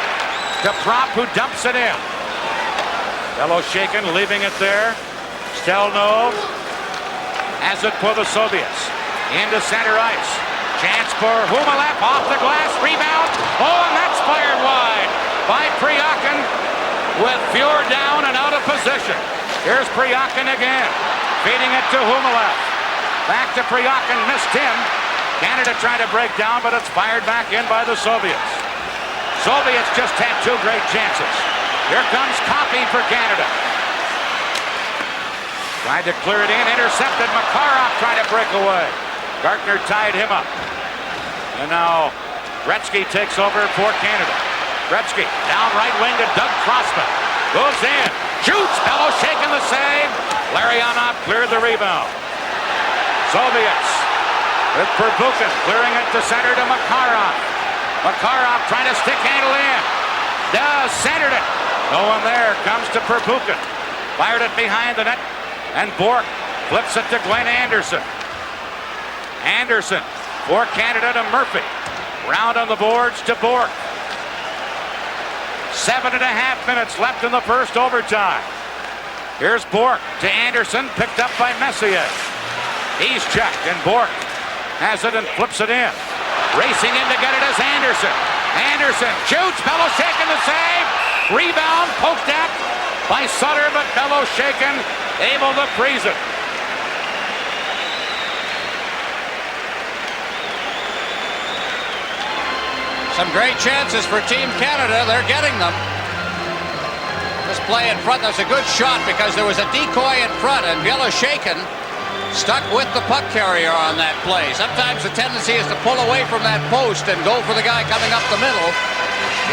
To Prop, who dumps it in. Beloshakin leaving it there. Stelnov has it for the Soviets. Into center ice. Chance for Humalev off the glass. Rebound. Oh, and that's fired wide by Priakin with Fuhr down and out of position. Here's Priakin again. Feeding it to Humalev. Back to Priakin. Missed him. Canada trying to break down, but it's fired back in by the Soviets. Soviets just had two great chances. Here comes Coffey for Canada. Tried to clear it in, intercepted. Makarov trying to break away. Gartner tied him up. And now Gretzky takes over for Canada. Gretzky down right wing to Doug Crossman. Goes in, shoots. Beloshakin the save. Larionov cleared the rebound. Soviets with Perbukin clearing it to center to Makarov. Makarov trying to stick handle in. Does, centered it. No one there. Comes to Perbukin. Fired it behind the net. And Bork flips it to Glenn Anderson. Anderson for Canada to Murphy. Round on the boards to Bork. 7.5 minutes left in the first overtime. Here's Bork to Anderson. Picked up by Messier. He's checked and Bork has it and flips it in. Racing in to get it is Anderson. Anderson shoots. Beloshakin the save. Rebound poked at by Sutter, but Beloshakin able to freeze it. Some great chances for Team Canada. They're getting them. This play in front, that's a good shot because there was a decoy in front and Beloshakin stuck with the puck carrier on that play. Sometimes the tendency is to pull away from that post and go for the guy coming up the middle.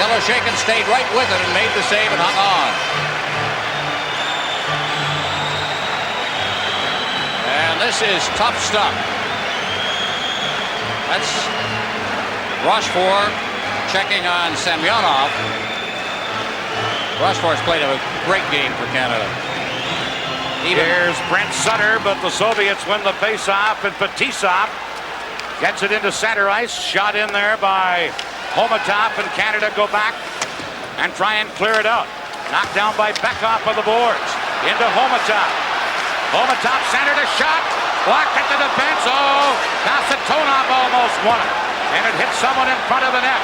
Beloshakin stayed right with it and made the save and hung on. And this is tough stuff. That's Rochefort checking on Semyonov. Rochefort's played a great game for Canada. Here's Brent Sutter, but the Soviets win the faceoff, and Fetisov gets it into center ice. Shot in there by Homatov, and Canada go back and try and clear it out. Knocked down by Bekoff of the boards. Into Homatov. Homatov centered a shot. Blocked at the defense. Oh, Kasatonov almost won it. And it hit someone in front of the net.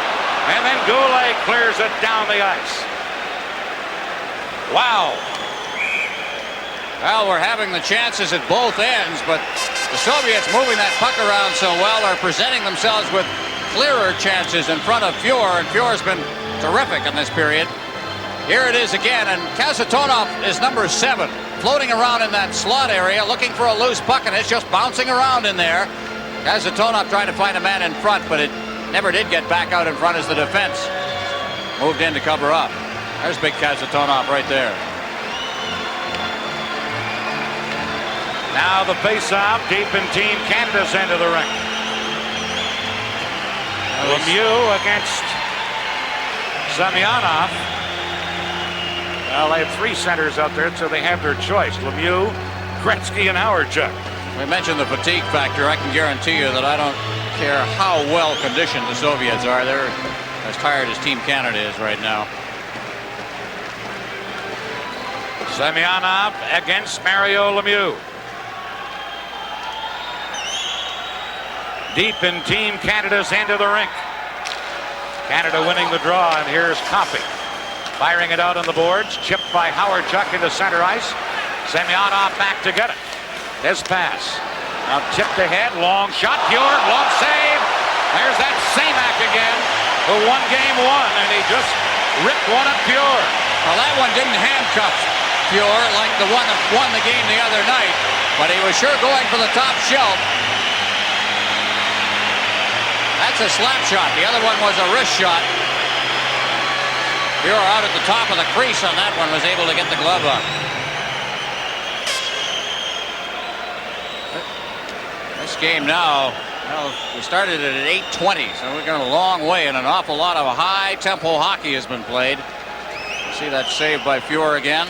And then Goulet clears it down the ice. Wow. Well, we're having the chances at both ends, but the Soviets moving that puck around so well are presenting themselves with clearer chances in front of Fuhr, and Fuhr's been terrific in this period. Here it is again, and Kasatonov is number 7, floating around in that slot area, looking for a loose puck, and it's just bouncing around in there. Kasatonov trying to find a man in front, but it never did get back out in front as the defense moved in to cover up. There's big Kasatonov right there. Now the face-off deep in Team Canada's end of the rink. Lemieux against Semyonov. Well, they have 3 centers out there, so they have their choice. Lemieux, Gretzky, and Howardchuk. We mentioned the fatigue factor. I can guarantee you that I don't care how well conditioned the Soviets are. They're as tired as Team Canada is right now. Semyonov against Mario Lemieux. Deep in Team Canada's end of the rink. Canada winning the draw, and here's Coffey. Firing it out on the boards. Chipped by Howardchuk into center ice. Semyonov back to get it. His pass. Now tipped ahead. Long shot. Fuhr. Glove save. There's that Samak again, who won game 1, and he just ripped one at Fuhr. Well, that one didn't handcuff Fuhr like the one that won the game the other night, but he was sure going for the top shelf. That's a slap shot. The other one was a wrist shot. Fuhr out at the top of the crease on that one, was able to get the glove up. This game now, well, we started it at 8:20, so we're going a long way, and an awful lot of high-tempo hockey has been played. See that save by Fuhr again.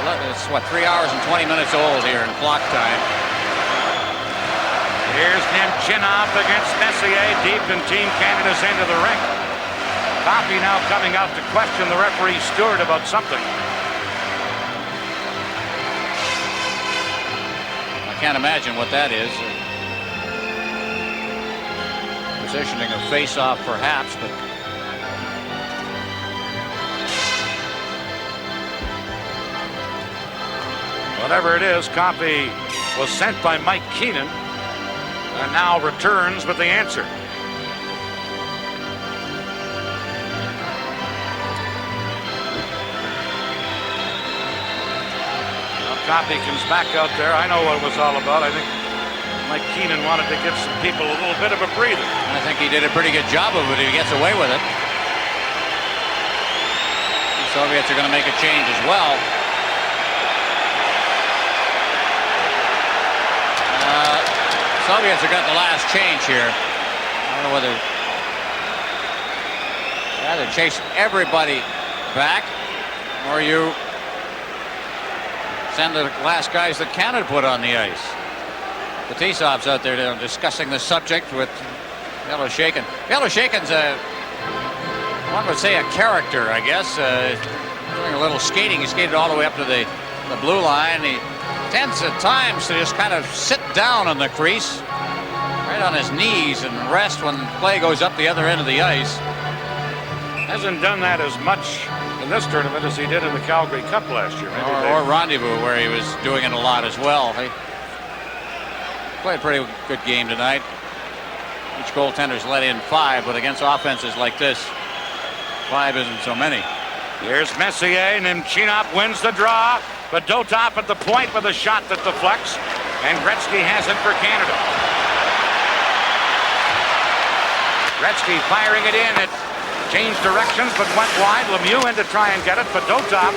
It's what, 3 hours and 20 minutes old here in clock time. Here's Nemchinov against Messier deep in Team Canada's end of the ring. Coffey now coming out to question the referee Stewart about something. I can't imagine what that is. Positioning of face-off perhaps, but whatever it is, Coffey was sent by Mike Keenan and now returns with the answer. Well, Coffey comes back out there. I know what it was all about. I think Mike Keenan wanted to give some people a little bit of a breather. I think he did a pretty good job of it. He gets away with it. The Soviets are going to make a change as well. Soviets are getting the last change here. I don't know whether either chase everybody back or you send the last guys that Canada put on the ice. Fetisov's out there discussing the subject with Beloshakin. Beloshakin's one would say a character, I guess. Doing a little skating. He skated all the way up to the blue line. He tends at times to just kind of sit down on the crease, right on his knees, and rest when play goes up the other end of the ice. Hasn't done that as much in this tournament as he did in the Calgary Cup last year. Or Rendezvous, where he was doing it a lot as well. He played a pretty good game tonight. Each goaltender's let in 5, but against offenses like this, 5 isn't so many. Here's Messier. Nemchinov wins the draw. But Dotop at the point with a shot that deflects, and Gretzky has it for Canada. Gretzky firing it in. It changed directions but went wide. Lemieux in to try and get it, but Dotop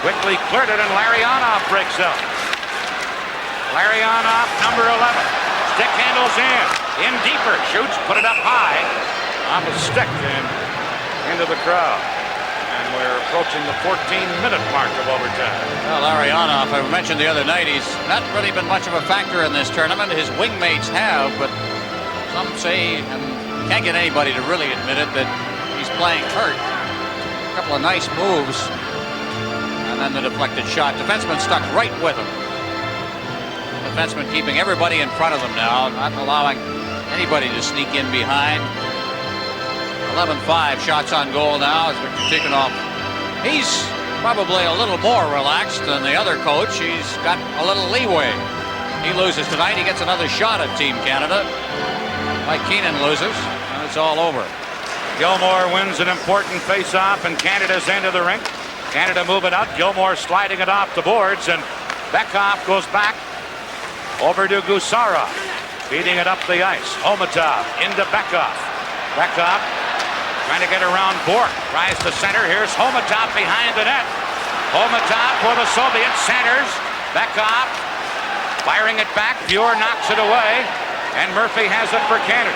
quickly cleared it, and Larionov breaks out. Larionov, number 11. Stick handles in deeper, shoots, put it up high, off a stick and into the crowd. And we're approaching the 14-minute mark of overtime. Well, Larionov, I mentioned the other night, he's not really been much of a factor in this tournament. His wingmates have, but some say, and can't get anybody to really admit it, that he's playing hurt. A couple of nice moves, and then the deflected shot. Defenseman stuck right with him. Defenseman keeping everybody in front of them now, not allowing anybody to sneak in behind. 11-5 shots on goal now as Victor Tikhonov. He's probably a little more relaxed than the other coach. He's got a little leeway. He loses tonight. He gets another shot at Team Canada. Mike Keenan loses, and it's all over. Gilmore wins an important face-off in Canada's end of the rink. Canada moving out. Gilmore sliding it off the boards, and Bekoff goes back over to Gusarov. Feeding it up the ice. Omatov into Bekoff. Bekoff trying to get around Bork. Tries to center. Here's Homatov behind the net. Homatov for the Soviet centers. Bekoff firing it back. Fuhr knocks it away. And Murphy has it for Canada.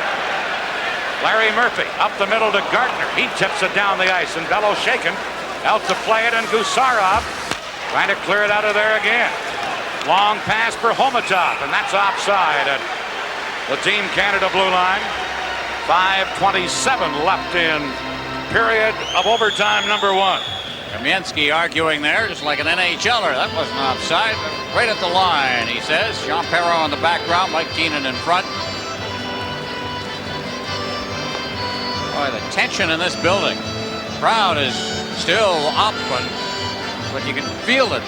Larry Murphy up the middle to Gardner. He tips it down the ice. And Beloshakin out to play it. And Gusarov trying to clear it out of there again. Long pass for Homatov. And that's offside at the Team Canada blue line. 5:27 left in period of overtime number 1. Kamiensky arguing there just like an NHLer. That wasn't offside. Right at the line, he says. Jean Perron in the background, Mike Keenan in front. Boy, the tension in this building. Crowd is still up, but you can feel it.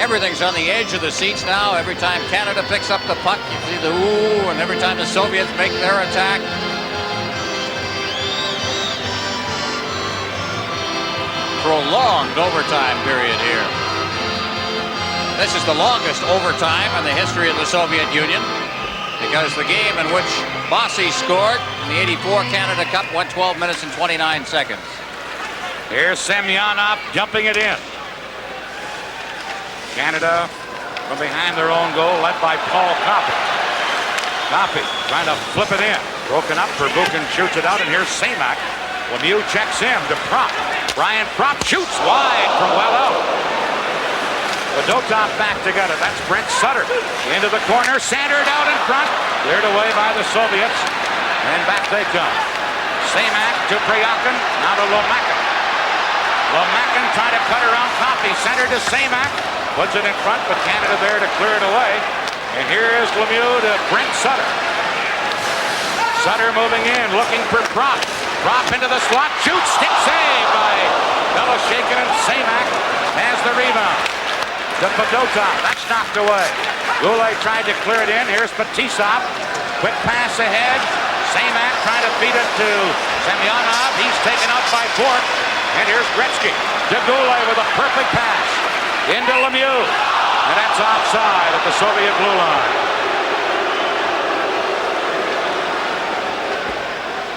Everything's on the edge of the seats now. Every time Canada picks up the puck, you see the ooh, and every time the Soviets make their attack. Prolonged overtime period here. This is the longest overtime in the history of the Soviet Union, because the game in which Bossy scored in the '84 Canada Cup went 12 minutes and 29 seconds. Here's Semyonov dumping it in. Canada from behind their own goal, led by Paul Coffey. Coffey trying to flip it in. Broken up. Verbuchen shoots it out, and here's Semak. Lemieux checks him to Propp. Brian Propp shoots wide from well out. Fedotov back together. That's Brent Sutter. Into the corner. Centered out in front. Cleared away by the Soviets. And back they come. Samak to Pryakin. Now to Lomakin. Lomakin trying to cut around Coffey. Centered to Samak. Puts it in front, but Canada there to clear it away. And here is Lemieux to Brent Sutter. Sutter moving in, looking for Prop. Prop into the slot. Shoots. Stick save by Beloshakin, and Samak has the rebound. To Fedotov. That's knocked away. Goulet tried to clear it in. Here's Fetisov. Quick pass ahead. Samak trying to feed it to Semyonov. He's taken out by Bourque. And here's Gretzky. To Goulet with a perfect pass. Into Lemieux. And that's offside at the Soviet blue line.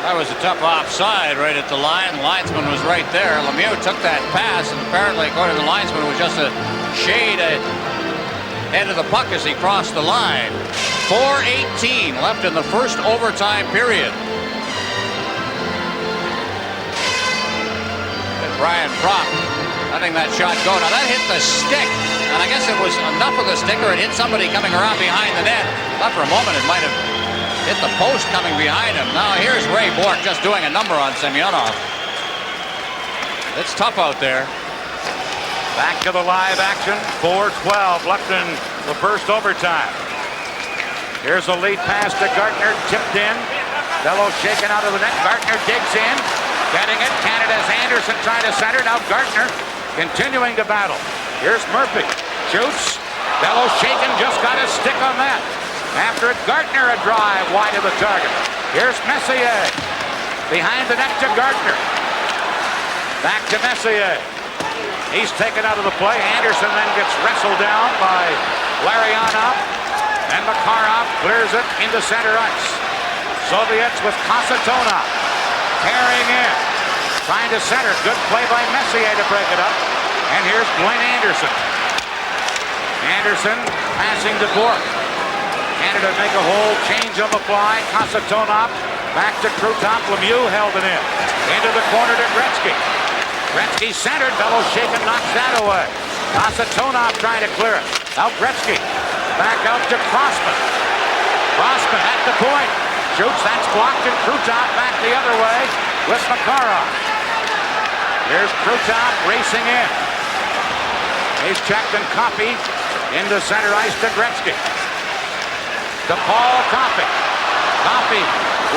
That was a tough offside right at the line. The linesman was right there. Lemieux took that pass, and apparently, according to the linesman, it was just a shade ahead of the puck as he crossed the line. 4:18 left in the first overtime period. And Brian Prop letting that shot go. Now that hit the stick, and I guess it was enough of the stick, or it hit somebody coming around behind the net. Thought for a moment it might have hit the post coming behind him. Now here's Ray Bourque just doing a number on Semyonov. It's tough out there. Back to the live action. 4:12 left in the first overtime. Here's a lead pass to Gartner. Tipped in. Beloshakin out of the net. Gartner digs in. Getting it. Canada's Anderson trying to center. Now Gartner continuing to battle. Here's Murphy. Shoots. Beloshakin just got a stick on that. After it, Gartner a drive wide of the target. Here's Messier. Behind the net to Gartner. Back to Messier. He's taken out of the play. Anderson then gets wrestled down by Larionov. And Makarov clears it into center ice. Soviets with Kasatonov. Carrying in. Trying to center. Good play by Messier to break it up. And here's Blaine Anderson. Anderson passing to Bourque. Canada make a whole change on the fly. Kasatonov back to Krutov. Lemieux held it in. Into the corner to Gretzky. Gretzky centered. Beloshakin knocks that away. Kasatonov trying to clear it. Now Gretzky. Back out to Crossman. Crossman at the point. Shoots. That's blocked. And Krutov back the other way with Makarov. Here's Krutov racing in. He's checked and copied. Into center ice to Gretzky. To Paul Coffey. Coffey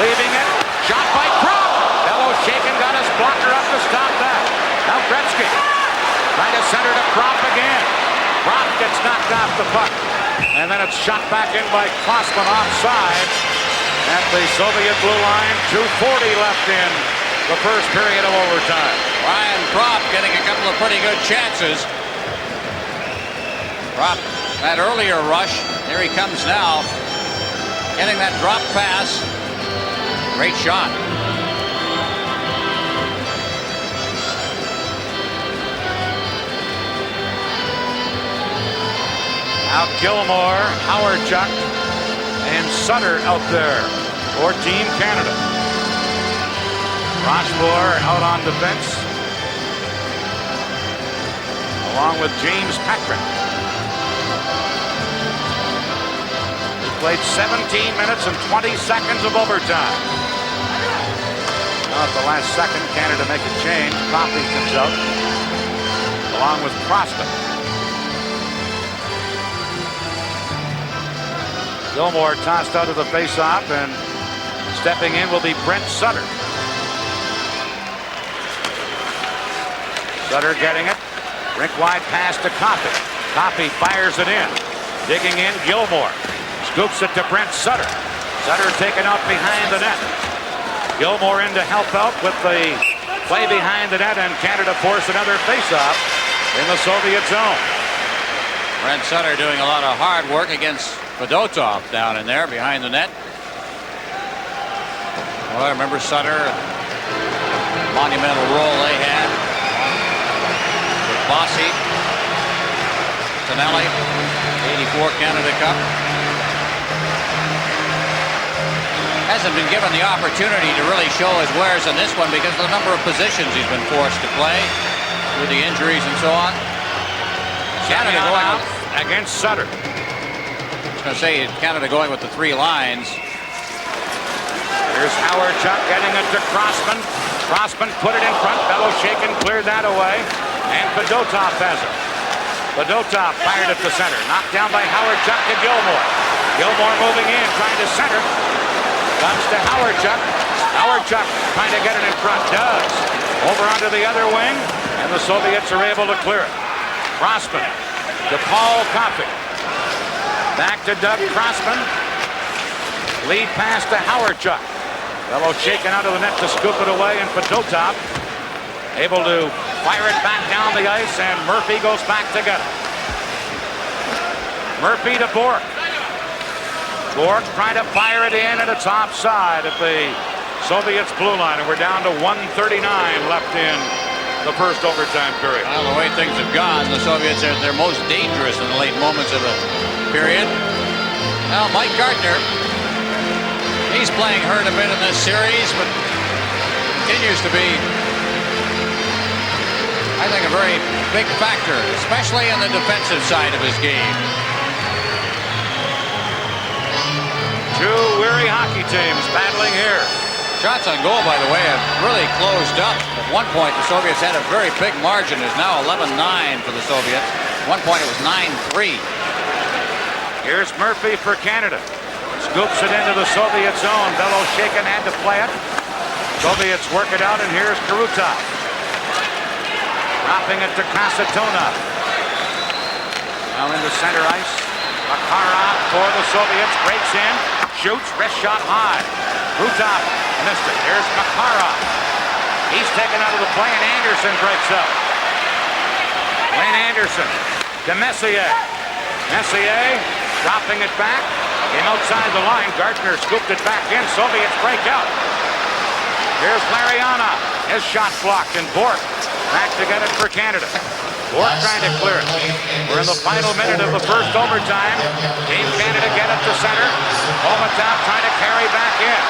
leaving it. Shot by Prop. Beloshakin got his blocker up to stop that. Now Gretzky trying to center to Prop again. Prop gets knocked off the puck. And then it's shot back in by Crossman offside at the Soviet blue line. 2:40 left in the first period of overtime. Brian Prop getting a couple of pretty good chances. Prop, that earlier rush. Here he comes now. Getting that drop pass. Great shot. Now Gilmore, Howardchuk, and Sutter out there for Team Canada. Rochefort out on defense, along with James Patrick. Played 17 minutes and 20 seconds of overtime. Now at the last second, Canada make a change. Coffey comes out, along with Prosper. Gilmore tossed out of the faceoff, and stepping in will be Brent Sutter. Sutter getting it. Rink-wide pass to Coffey. Coffey fires it in. Digging in, Gilmore. Scoops it to Brent Sutter. Sutter taken out behind the net. Gilmore in to help out with the play behind the net, and Canada forced another faceoff in the Soviet zone. Brent Sutter doing a lot of hard work against Fedotov down in there behind the net. Well, I remember Sutter, monumental role they had with Bossy, Tonelli, 84 Canada Cup. Hasn't been given the opportunity to really show his wares in this one because of the number of positions he's been forced to play with the injuries and so on. Canada Semyon going out against Sutter. I was going to say Canada going with the 3 lines. Here's Howard Chuck getting it to Crossman. Crossman put it in front. Beloshakin cleared that away. And Fedotov has it. Fedotov fired at the center. Knocked down by Howard Chuck to Gilmore. Gilmore moving in, trying to center. Comes to Howard Chuck. Howard Chuck trying to get it in front. Does. Over onto the other wing. And the Soviets are able to clear it. Crossman to Paul Coffey. Back to Doug Crossman. Lead pass to Howard Chuck. Beloshakin out of the net to scoop it away, and Fedotov able to fire it back down the ice, and Murphy goes back to get it. Murphy to Bork. Bork trying to fire it in, and it's offside at the Soviets' blue line, and we're down to 1:39 left in the first overtime period. Well, the way things have gone, the Soviets are their most dangerous in the late moments of the period. Now, Mike Gardner, he's playing hurt a bit in this series, but continues to be, I think, a very big factor, especially on the defensive side of his game. Two weary hockey teams battling here. Shots on goal, by the way, have really closed up. At one point, the Soviets had a very big margin. It's now 11-9 for the Soviets. At one point, it was 9-3. Here's Murphy for Canada. Scoops it into the Soviet zone. Beloshakin had to play it. Soviets work it out, and here's Krutov. Dropping it to Kasatonov. Now into center ice. Makarov for the Soviets. Breaks in. Shoots. Wrist shot high. Krutov missed it. Here's Makarov. He's taken out of the play, and Anderson breaks up. Wayne Anderson to Messier. Messier dropping it back. Came outside the line. Gardner scooped it back in. Soviets break out. Here's Larionov. His shot blocked, and Bork back to get it for Canada. Bork trying to clear it. We're in the final minute of the first overtime. Team Canada get it to center. Homatov trying to carry back in.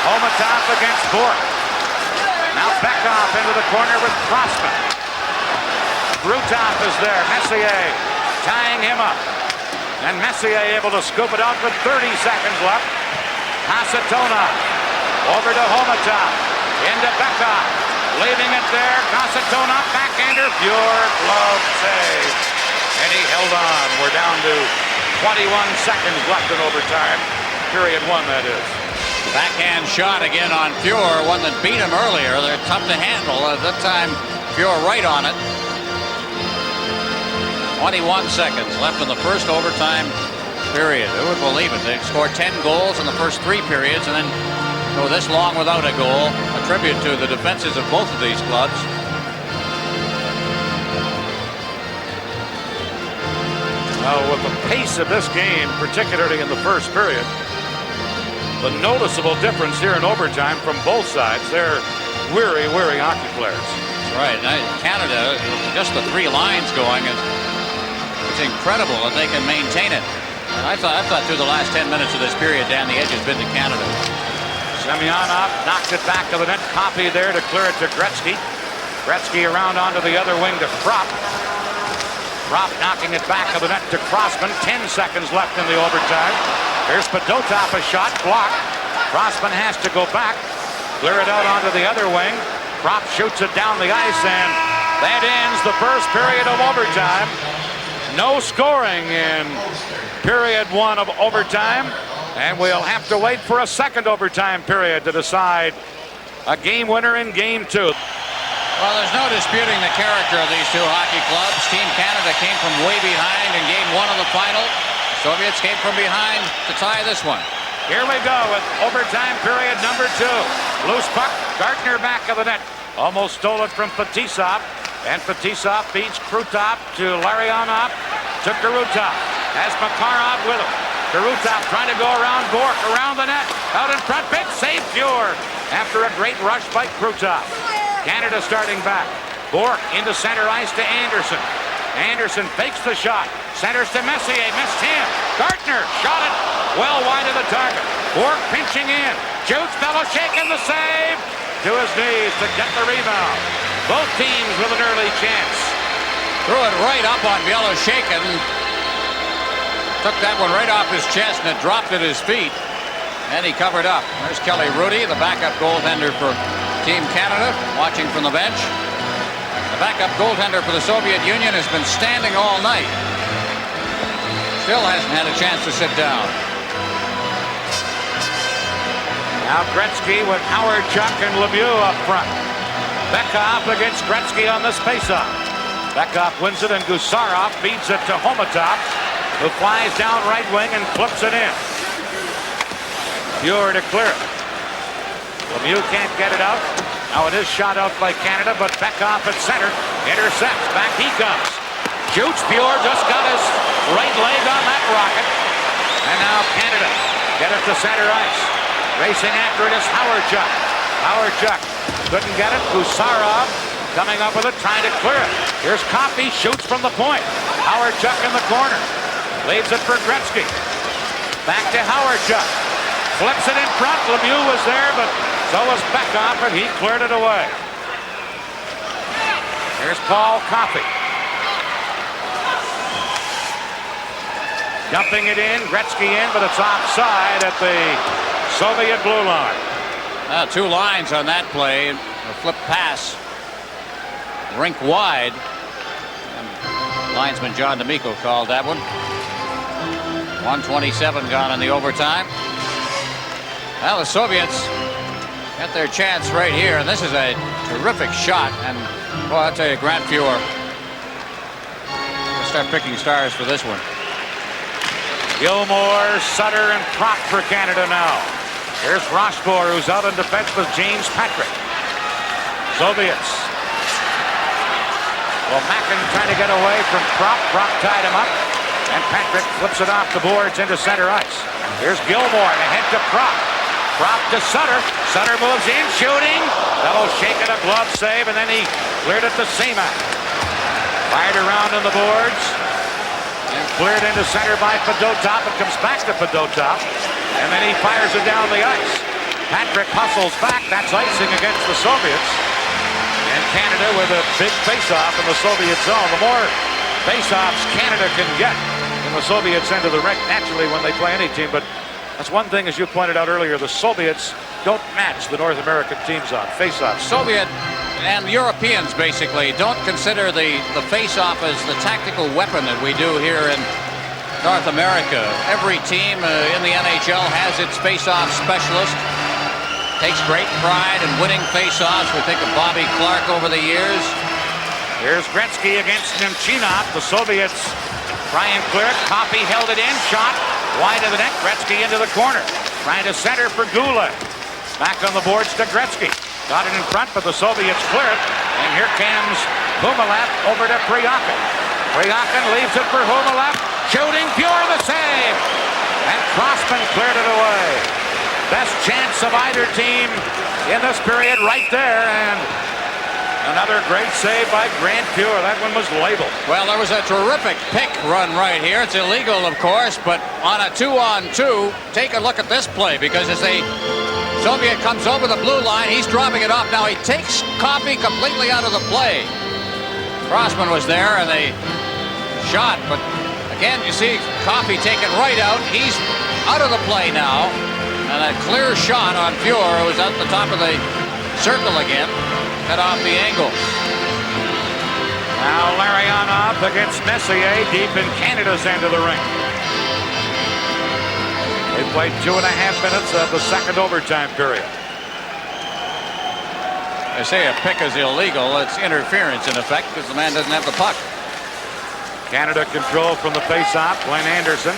Homatov against Bork. Now Bekov into the corner with Crossman. Krutov is there. Messier tying him up. And Messier able to scoop it out with 30 seconds left. Kasatonov over to Homatov. Into Bekov. Leaving it there. Kasatonov backhander. Pure glove save. And he held on. We're down to 21 seconds left in overtime. Period 1, that is. Backhand shot again on Fuhr, one that beat him earlier. They're tough to handle. At that time, Fuhr right on it. 21 seconds left in the first overtime period. Who would believe it? They scored 10 goals in the first 3 periods and then go this long without a goal. A tribute to the defenses of both of these clubs. Well, with the pace of this game, particularly in the first period, the noticeable difference here in overtime from both sides, they're weary hockey players. That's right. Canada, just the 3 lines going, it's incredible that they can maintain it. And I thought through the last 10 minutes of this period, Dan, the edge has been to Canada. Semyonov knocked it back to the net. Copy there to clear it to Gretzky. Gretzky around onto the other wing to Kropp. Kropp knocking it back to the net to Crossman. 10 seconds left in the overtime. Here's Fedotov, a shot blocked. Crossman has to go back. Clear it out onto the other wing. Kropp shoots it down the ice, and that ends the first period of overtime. No scoring in period 1 of overtime, and we'll have to wait for a second overtime period to decide a game winner in game 2. Well, there's no disputing the character of these 2 hockey clubs. Team Canada came from way behind in game 1 of the final. Soviets came from behind to tie this one. Here we go with overtime period number 2. Loose puck, Gardner back of the net. Almost stole it from Fetisov. And Fetisov beats Krutov to Larionov to Krutov. Has Makarov with him. Krutov trying to go around Bork, around the net. Out in front, big save, Fuhr. After a great rush by Krutov. Canada starting back. Bork into center ice to Anderson. Anderson fakes the shot. Centers to Messier. Missed him. Gardner shot it well wide of the target. Bork pinching in. Shoots. Beloshakin the save. To his knees to get the rebound. Both teams with an early chance. Threw it right up on Belosheikin. Took that one right off his chest and it dropped at his feet. And he covered up. There's Kelly Rudy, the backup goaltender for Team Canada, watching from the bench. The backup goaltender for the Soviet Union has been standing all night. Still hasn't had a chance to sit down. Now Gretzky with Howard, Chuck, and Lemieux up front. Bekov against Gretzky on this faceoff. Bekov wins it, and Gusarov feeds it to Homatov, who flies down right wing and flips it in. Fuhr to clear it. Lemieux can't get it out. Now it is shot out by Canada, but Bekov at center intercepts. Back he comes. Shoots. Fuhr just got his right leg on that rocket. And now Canada get it to center ice. Racing after it is Howard Chuck. Howard Chuck couldn't get it. Gusarov coming up with it, trying to clear it. Here's Coffey, shoots from the point. Howard Chuck in the corner. Leaves it for Gretzky. Back to Howard Chuck. Flips it in front. Lemieux was there, but so was Bekov, and he cleared it away. Here's Paul Coffey. Dumping it in. Gretzky in, but it's offside at the Soviet blue line. Two lines on that play. A flip pass. Rink wide. And linesman John D'Amico called that one. 1:27 gone in the overtime. Well, the Soviets got their chance right here, and this is a terrific shot. And boy, I'll tell you, Grant Fuhr. We'll start picking stars for this one. Gilmore, Sutter, and Propp for Canada now. Here's Rochefort, who's out in defense with James Patrick. Soviets. Well, Mackin trying to get away from Propp. Propp tied him up. And Patrick flips it off the boards into center ice. Here's Gilmore ahead to Propp. Propp to Sutter. Sutter moves in, shooting. Belosheikin a glove save, and then he cleared it to Seaman. Fired around on the boards. And cleared into center by Fedotov. It comes back to Fedotov. And then he fires it down the ice. Patrick hustles back. That's icing against the Soviets. And Canada with a big face-off in the Soviet zone. The more face-offs Canada can get in the Soviets' end of the rink, naturally, when they play any team. But that's one thing, as you pointed out earlier, the Soviets don't match the North American teams on face-offs. Soviet and Europeans basically don't consider the face-off as the tactical weapon that we do here in North America. Every team in the NHL has its face-off specialist. Takes great pride in winning face-offs. We think of Bobby Clark over the years. Here's Gretzky against Nemchinov. The Soviets try and clear it. Coffey held it in. Shot wide of the net. Gretzky into the corner. Trying to center for Goulet. Back on the boards to Gretzky. Got it in front, but the Soviets clear it. And here comes Humalev over to Priakin. Priakin leaves it for Humalev. Shooting. Fuhr the save. And Crossman cleared it away. Best chance of either team in this period right there. And another great save by Grant Fuhr. That one was labeled. Well, there was a terrific pick run right here. It's illegal, of course, but on a 2-on-2, take a look at this play, because as the Soviet comes over the blue line, he's dropping it off. Now he takes Coffey completely out of the play. Crossman was there, and they shot, but again, you see Coffey taken right out. He's out of the play now, and a clear shot on Fuhr, who was at the top of the circle again. Cut off the angle. Now Larionov against Messier deep in Canada's end of the ring. They played 2.5 minutes of the second overtime period. They say a pick is illegal. It's interference in effect because the man doesn't have the puck. Canada control from the face-off. Glenn Anderson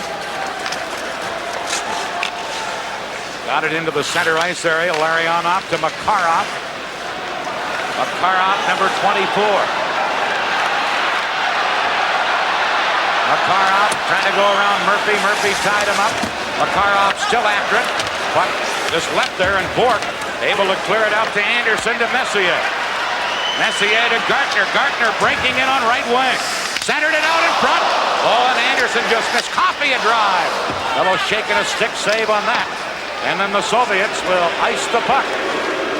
got it into the center ice area. Larionov to Makarov. Makarov, number 24. Makarov trying to go around Murphy. Murphy tied him up. Makarov still after it. But just left there, and Bork able to clear it out to Anderson to Messier. Messier to Gartner. Gartner breaking in on right wing. Centered it out in front. Oh, and Anderson just missed. Coffey a drive. Belosheikin a stick save on that. And then the Soviets will ice the puck.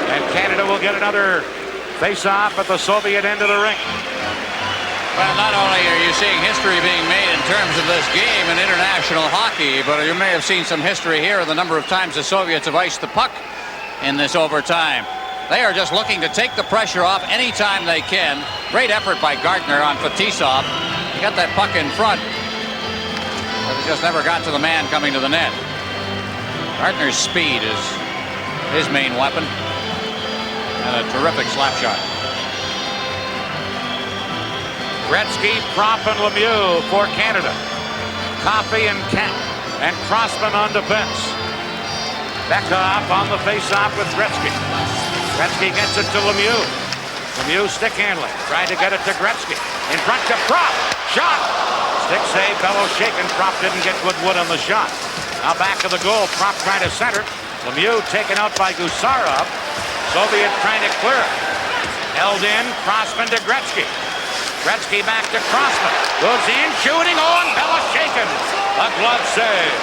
And Canada will get another face-off at the Soviet end of the rink. Well, not only are you seeing history being made in terms of this game in international hockey, but you may have seen some history here of the number of times the Soviets have iced the puck in this overtime. They are just looking to take the pressure off anytime they can. Great effort by Gartner on Fetisov. He got that puck in front, but it just never got to the man coming to the net. Gartner's speed is his main weapon, and a terrific slap shot. Gretzky, Propp, and Lemieux for Canada. Coffey and Crossman on defense. Beckhoff on the face-off with Gretzky. Gretzky gets it to Lemieux. Lemieux stick handling. Tried to get it to Gretzky. In front to Propp. Shot. Stick save. Bellow shaken. Propp didn't get good wood on the shot. Now back of the goal. Propp trying to center. Lemieux taken out by Gusarov. Soviet trying to clear it. Held in. Crossman to Gretzky. Gretzky back to Crossman. Goes in. Shooting on. Bellow shaken. A glove save.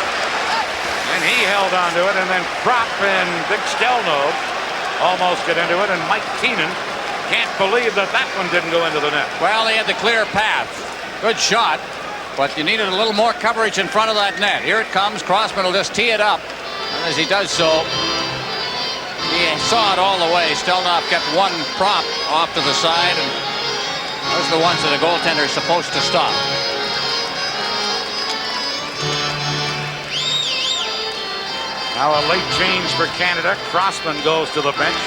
And he held onto it. And then Propp and Big Stelnode almost get into it, and Mike Keenan can't believe that one didn't go into the net. Well, they had the clear path. Good shot, but you needed a little more coverage in front of that net. Here it comes. Crossman will just tee it up. And as he does so, he saw it all the way. Stelnov kept one prop off to the side, and those are the ones that a goaltender is supposed to stop. Now a late change for Canada. Crossman goes to the bench.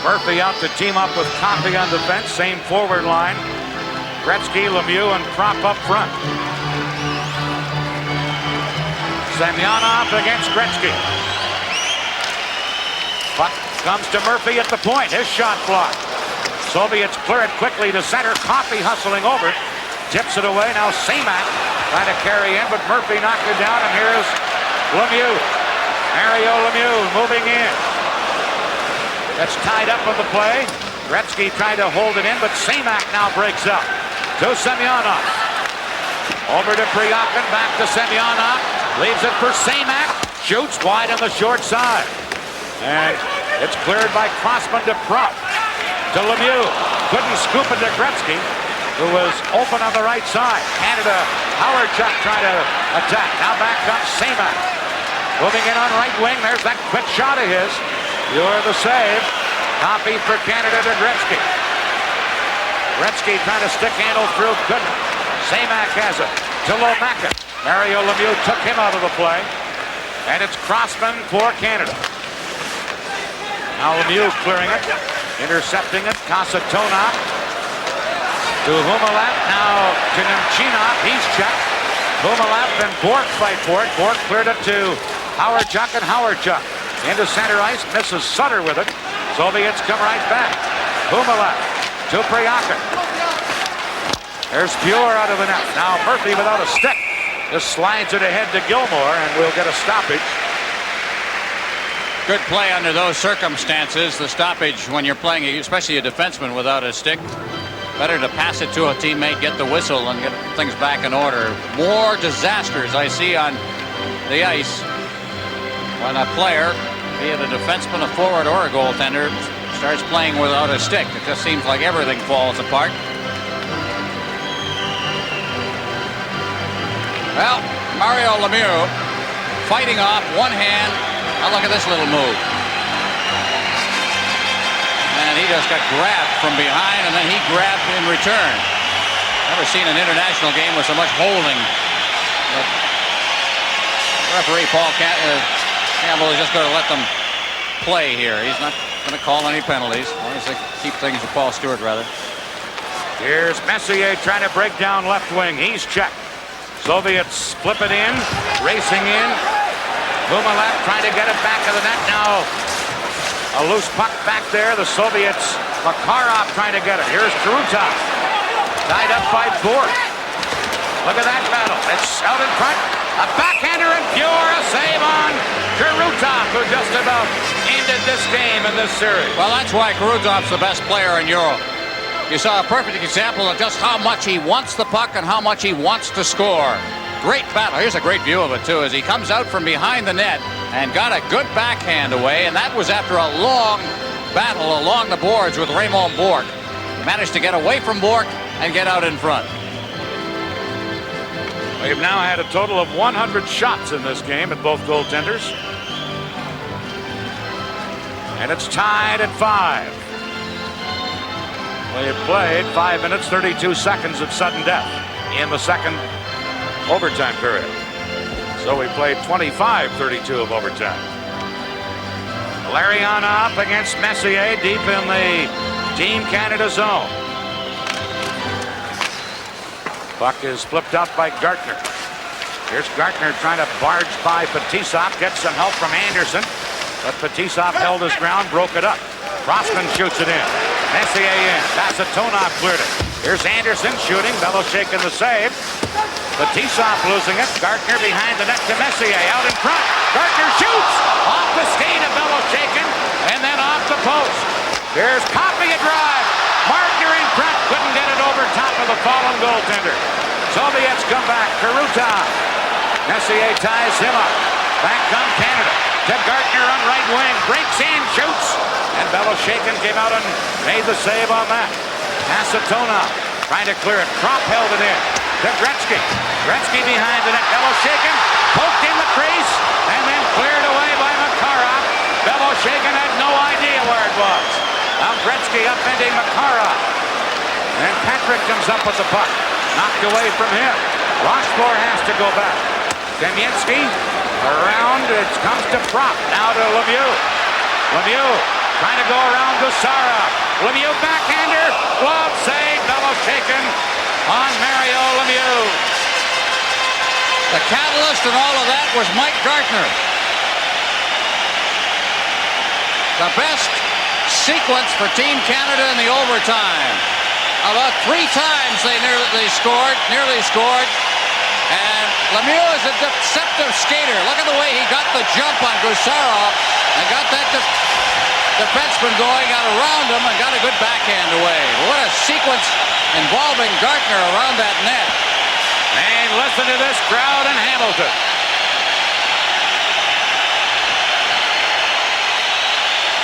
Murphy out to team up with Coffey on defense. Same forward line. Gretzky, Lemieux, and Propp up front. Semyonov against Gretzky. Puck comes to Murphy at the point. His shot blocked. Soviets clear it quickly to center. Coffey hustling over. Tips it away. Now Semak trying to carry in, but Murphy knocked it down, and here's Lemieux. Mario Lemieux moving in. That's tied up on the play. Gretzky tried to hold it in, but Semak now breaks up. To Semyonov. Over to Priakin, back to Semyonov. Leaves it for Semak. Shoots wide on the short side. And it's cleared by Crossman to Propp. To Lemieux. Couldn't scoop it to Gretzky, who was open on the right side. Canada, Howard Chuck trying to attack. Now back comes Semak. Moving in on right wing. There's that quick shot of his. You're the save. Copy for Canada to Gretzky. Gretzky trying to stick handle through. Couldn't. Semak has it. To Lomakin. Mario Lemieux took him out of the play. And it's Crossman for Canada. Now Lemieux clearing it. Intercepting it. Kasatonov. To Humalap, now to Nemchinov. He's checked. Humalap and Bork fight for it. Bork cleared it to Howard Chuck, and Howard Chuck into center ice. Misses Sutter with it. Soviets come right back. Humalap to Priakin. There's Fuhr out of the net. Now Murphy without a stick. Just slides it ahead to Gilmore, and we'll get a stoppage. Good play under those circumstances. The stoppage when you're playing, especially a defenseman without a stick. Better to pass it to a teammate, get the whistle, and get things back in order. More disasters I see on the ice when a player, be it a defenseman, a forward, or a goaltender, starts playing without a stick. It just seems like everything falls apart. Well, Mario Lemieux fighting off one hand. Now look at this little move. And he just got grabbed from behind, and then he grabbed in return. Never seen an international game with so much holding. But referee Paul Campbell is just going to let them play here. He's not going to call any penalties. As long as they keep things with Paul Stewart, rather. Here's Messier trying to break down left wing. He's checked. Soviets flip it in, racing in. Humalap trying to get it back of the net now. A loose puck back there. The Soviets, Makarov trying to get it. Here's Krutov. Tied up by Bork. Look at that battle. It's out in front. A backhander and Fuhr. A save on Krutov, who just about ended this game in this series. Well, that's why Krutov's the best player in Europe. You saw a perfect example of just how much he wants the puck and how much he wants to score. Great battle. Here's a great view of it, too, as he comes out from behind the net and got a good backhand away, and that was after a long battle along the boards with Raymond Bourque. He managed to get away from Bourque and get out in front. We've now had a total of 100 shots in this game at both goaltenders. And it's tied at 5. We have played 5 minutes, 32 seconds of sudden death in the second overtime period. So we played 25-32 of overtime. Lariana up against Messier deep in the Team Canada zone. Puck is flipped out by Gartner. Here's Gartner trying to barge by Fetisov. Gets some help from Anderson. But Fetisov held his ground, broke it up. Crossman shoots it in. Messier in. Kasatonov cleared it. Here's Anderson shooting. Belichick in the save. Fetisov losing it. Gartner behind the net to Messier. Out in front. Gartner shoots. Off the skate of Belichick. And then off the post. Here's Coffey a drive. Markner in front. Couldn't get it over top of the fallen goaltender. Soviets come back. Karutov. Messier ties him up. Back comes Canada. To Gartner on right wing. Breaks in. Shoots. And Belichick came out and made the save on that. Kasatonov trying to clear it. Kropp held it in. To Gretzky. Gretzky behind the net. Belichick poked in the crease. And then cleared away by Makarov. Belichick had no idea where it was. Now Gretzky upending Makarov. And Patrick comes up with the puck. Knocked away from him. Rochefort has to go back. Demyensky around. It comes to Propp. Now to Lemieux. Lemieux trying to go around Gusarov. Lemieux backhander. Glove save. Belichick on Mario Lemieux. The catalyst in all of that was Mike Gartner. The best sequence for Team Canada in the overtime. About 3 times they nearly scored. And Lemieux is a deceptive skater. Look at the way he got the jump on Gusarov and got that defenseman going out around him and got a good backhand away. What a sequence involving Gartner around that net. And listen to this crowd in Hamilton.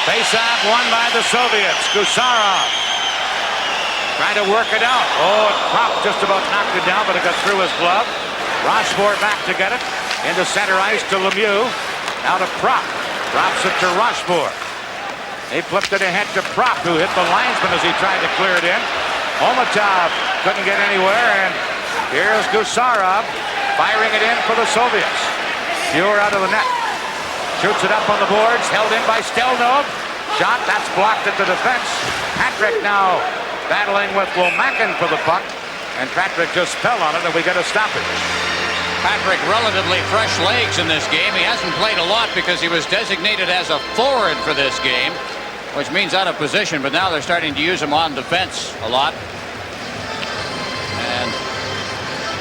Face-off won by the Soviets. Gusarov trying to work it out. Oh, Propp just about knocked it down, but it got through his glove. Rochefort back to get it. Into center ice to Lemieux. Now to Propp. Drops it to Rochefort. He flipped it ahead to Propp, who hit the linesman as he tried to clear it in. Omatov couldn't get anywhere, and here's Gusarov firing it in for the Soviets. Pure out of the net. Shoots it up on the boards, held in by Stelnov. Shot, that's blocked at the defense. Patrick now battling with Lomakin for the puck, and Patrick just fell on it, and we got to stop it. Patrick relatively fresh legs in this game. He hasn't played a lot because he was designated as a forward for this game, which means out of position, but now they're starting to use him on defense a lot. And,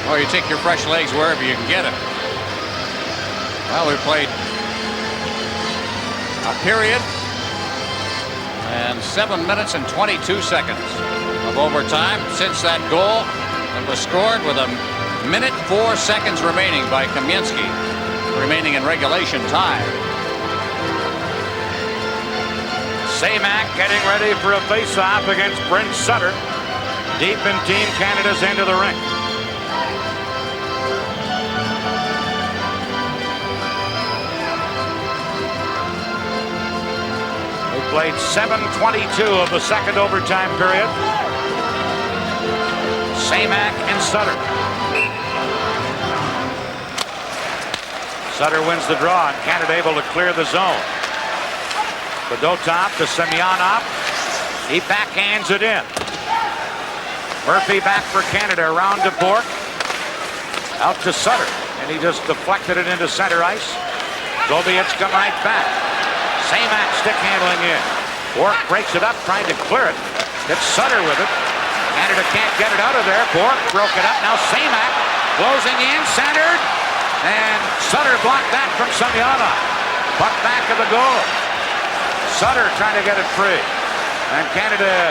well, you take your fresh legs wherever you can get it. Well, we played a period and 7 minutes and 22 seconds of overtime since that goal that was scored with 1:04 seconds remaining by Kamensky, remaining in regulation time. Samac getting ready for a face-off against Brent Sutter deep in Team Canada's end of the rink. We played 7:22 of the second overtime period. Samac and Sutter. Sutter wins the draw, and Canada able to clear the zone. Fedotov to Semyonov. He backhands it in. Murphy back for Canada, around to Bourque. Out to Sutter, and he just deflected it into center ice. Soviets come right back. Samac stick handling in. Bourque breaks it up, trying to clear it. It's Sutter with it. Canada can't get it out of there. Bourque broke it up. Now Samac closing in, centered. And Sutter blocked that from Semyonov. Puck back of the goal. Sutter trying to get it free. And Canada,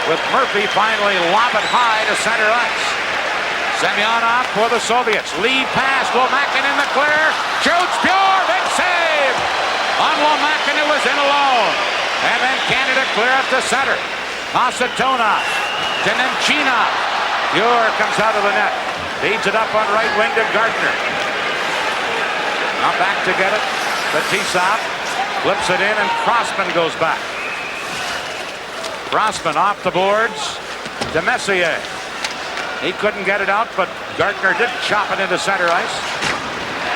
with Murphy, finally lob it high to center ice. Semyonov for the Soviets. Lead pass. Lomakin in the clear. Shoots. Pure. Big save on Lomakin, who was in alone. And then Canada clear it to center. Kasatonov to Nemchinov. Fuhr comes out of the net. Feeds it up on right wing to Gardner. Now back to get it. Fetisov flips it in, and Crossman goes back. Crossman off the boards to Messier. He couldn't get it out, but Gardner did chop it into center ice.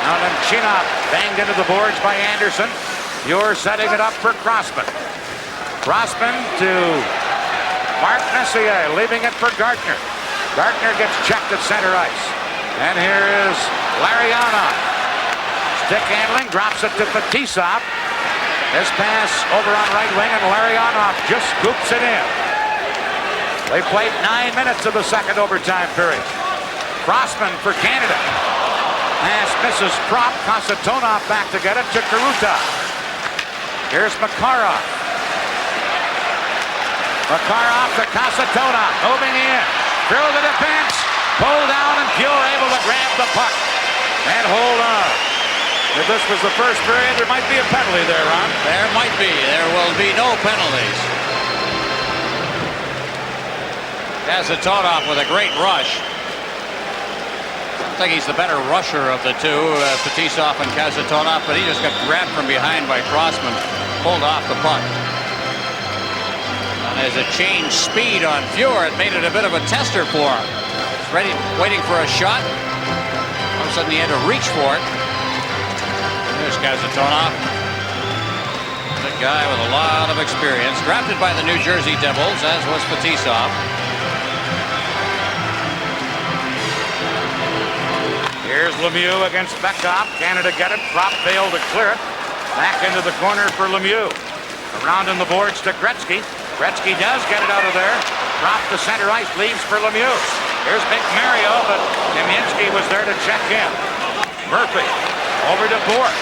Now Nemchinov banged into the boards by Anderson. Fuhr setting it up for Crossman. Crossman to Mark Messier, leaving it for Gardner. Gardner gets checked at center ice. And here is Larionov. Stick handling, drops it to Fetisov. His pass over on right wing, and Larionov just scoops it in. They played 9 minutes of the second overtime period. Crossman for Canada. Pass misses Prop. Kasatonov back to get it to Karuta. Here's Makarov. Makarov to Kasatonov. Moving in. Through the defense. Pulled down, and Fuhr able to grab the puck and hold on. If this was the first period, there might be a penalty there, Ron. There might be. There will be no penalties. Kasatonov with a great rush. I think he's the better rusher of the two, Fetisov and Kasatonov, but he just got grabbed from behind by Crossman, pulled off the puck. And as it changed speed on Fuhr, it made it a bit of a tester for him. He's ready, waiting for a shot. All of a sudden he had to reach for it. There's Kasatonov. A guy with a lot of experience, drafted by the New Jersey Devils, as was Fetisov. Here's Lemieux against Bekov. Canada get it. Prop failed to clear it. Back into the corner for Lemieux. Around in the boards to Gretzky. Gretzky does get it out of there. Prop to center ice. Leaves for Lemieux. Here's Big Mario, but Kamensky was there to check in. Murphy over to Bork.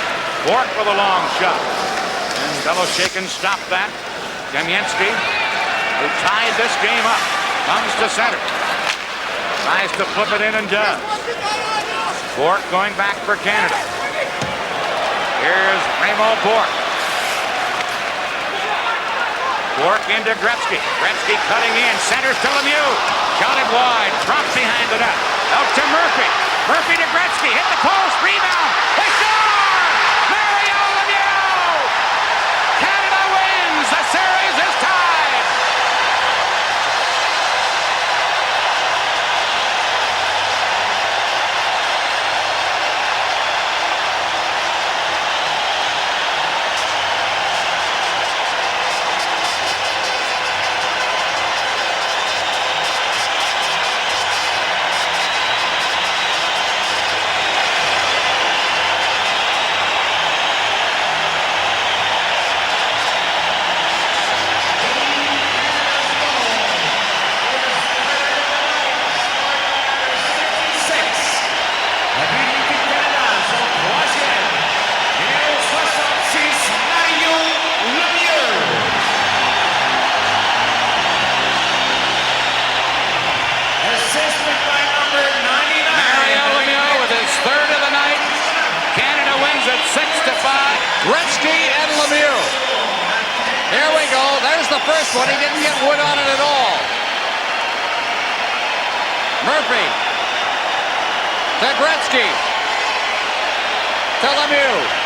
Bork with a long shot. And Beloshakin stopped that. Kamensky, who tied this game up, comes to center. Tries to flip it in and does. Bork going back for Canada. Here's Remo Bork. Bork into Gretzky. Gretzky cutting in. Centers to Lemieux. Shot it wide. Dropped behind the net. Out to Murphy. Murphy to Gretzky. Hit the post. Rebound. They score! Mario Lemieux! Canada wins. The series is tied. Gretzky and Lemieux. Here we go. There's the first one. He didn't get wood on it at all. Murphy to Gretzky to Lemieux.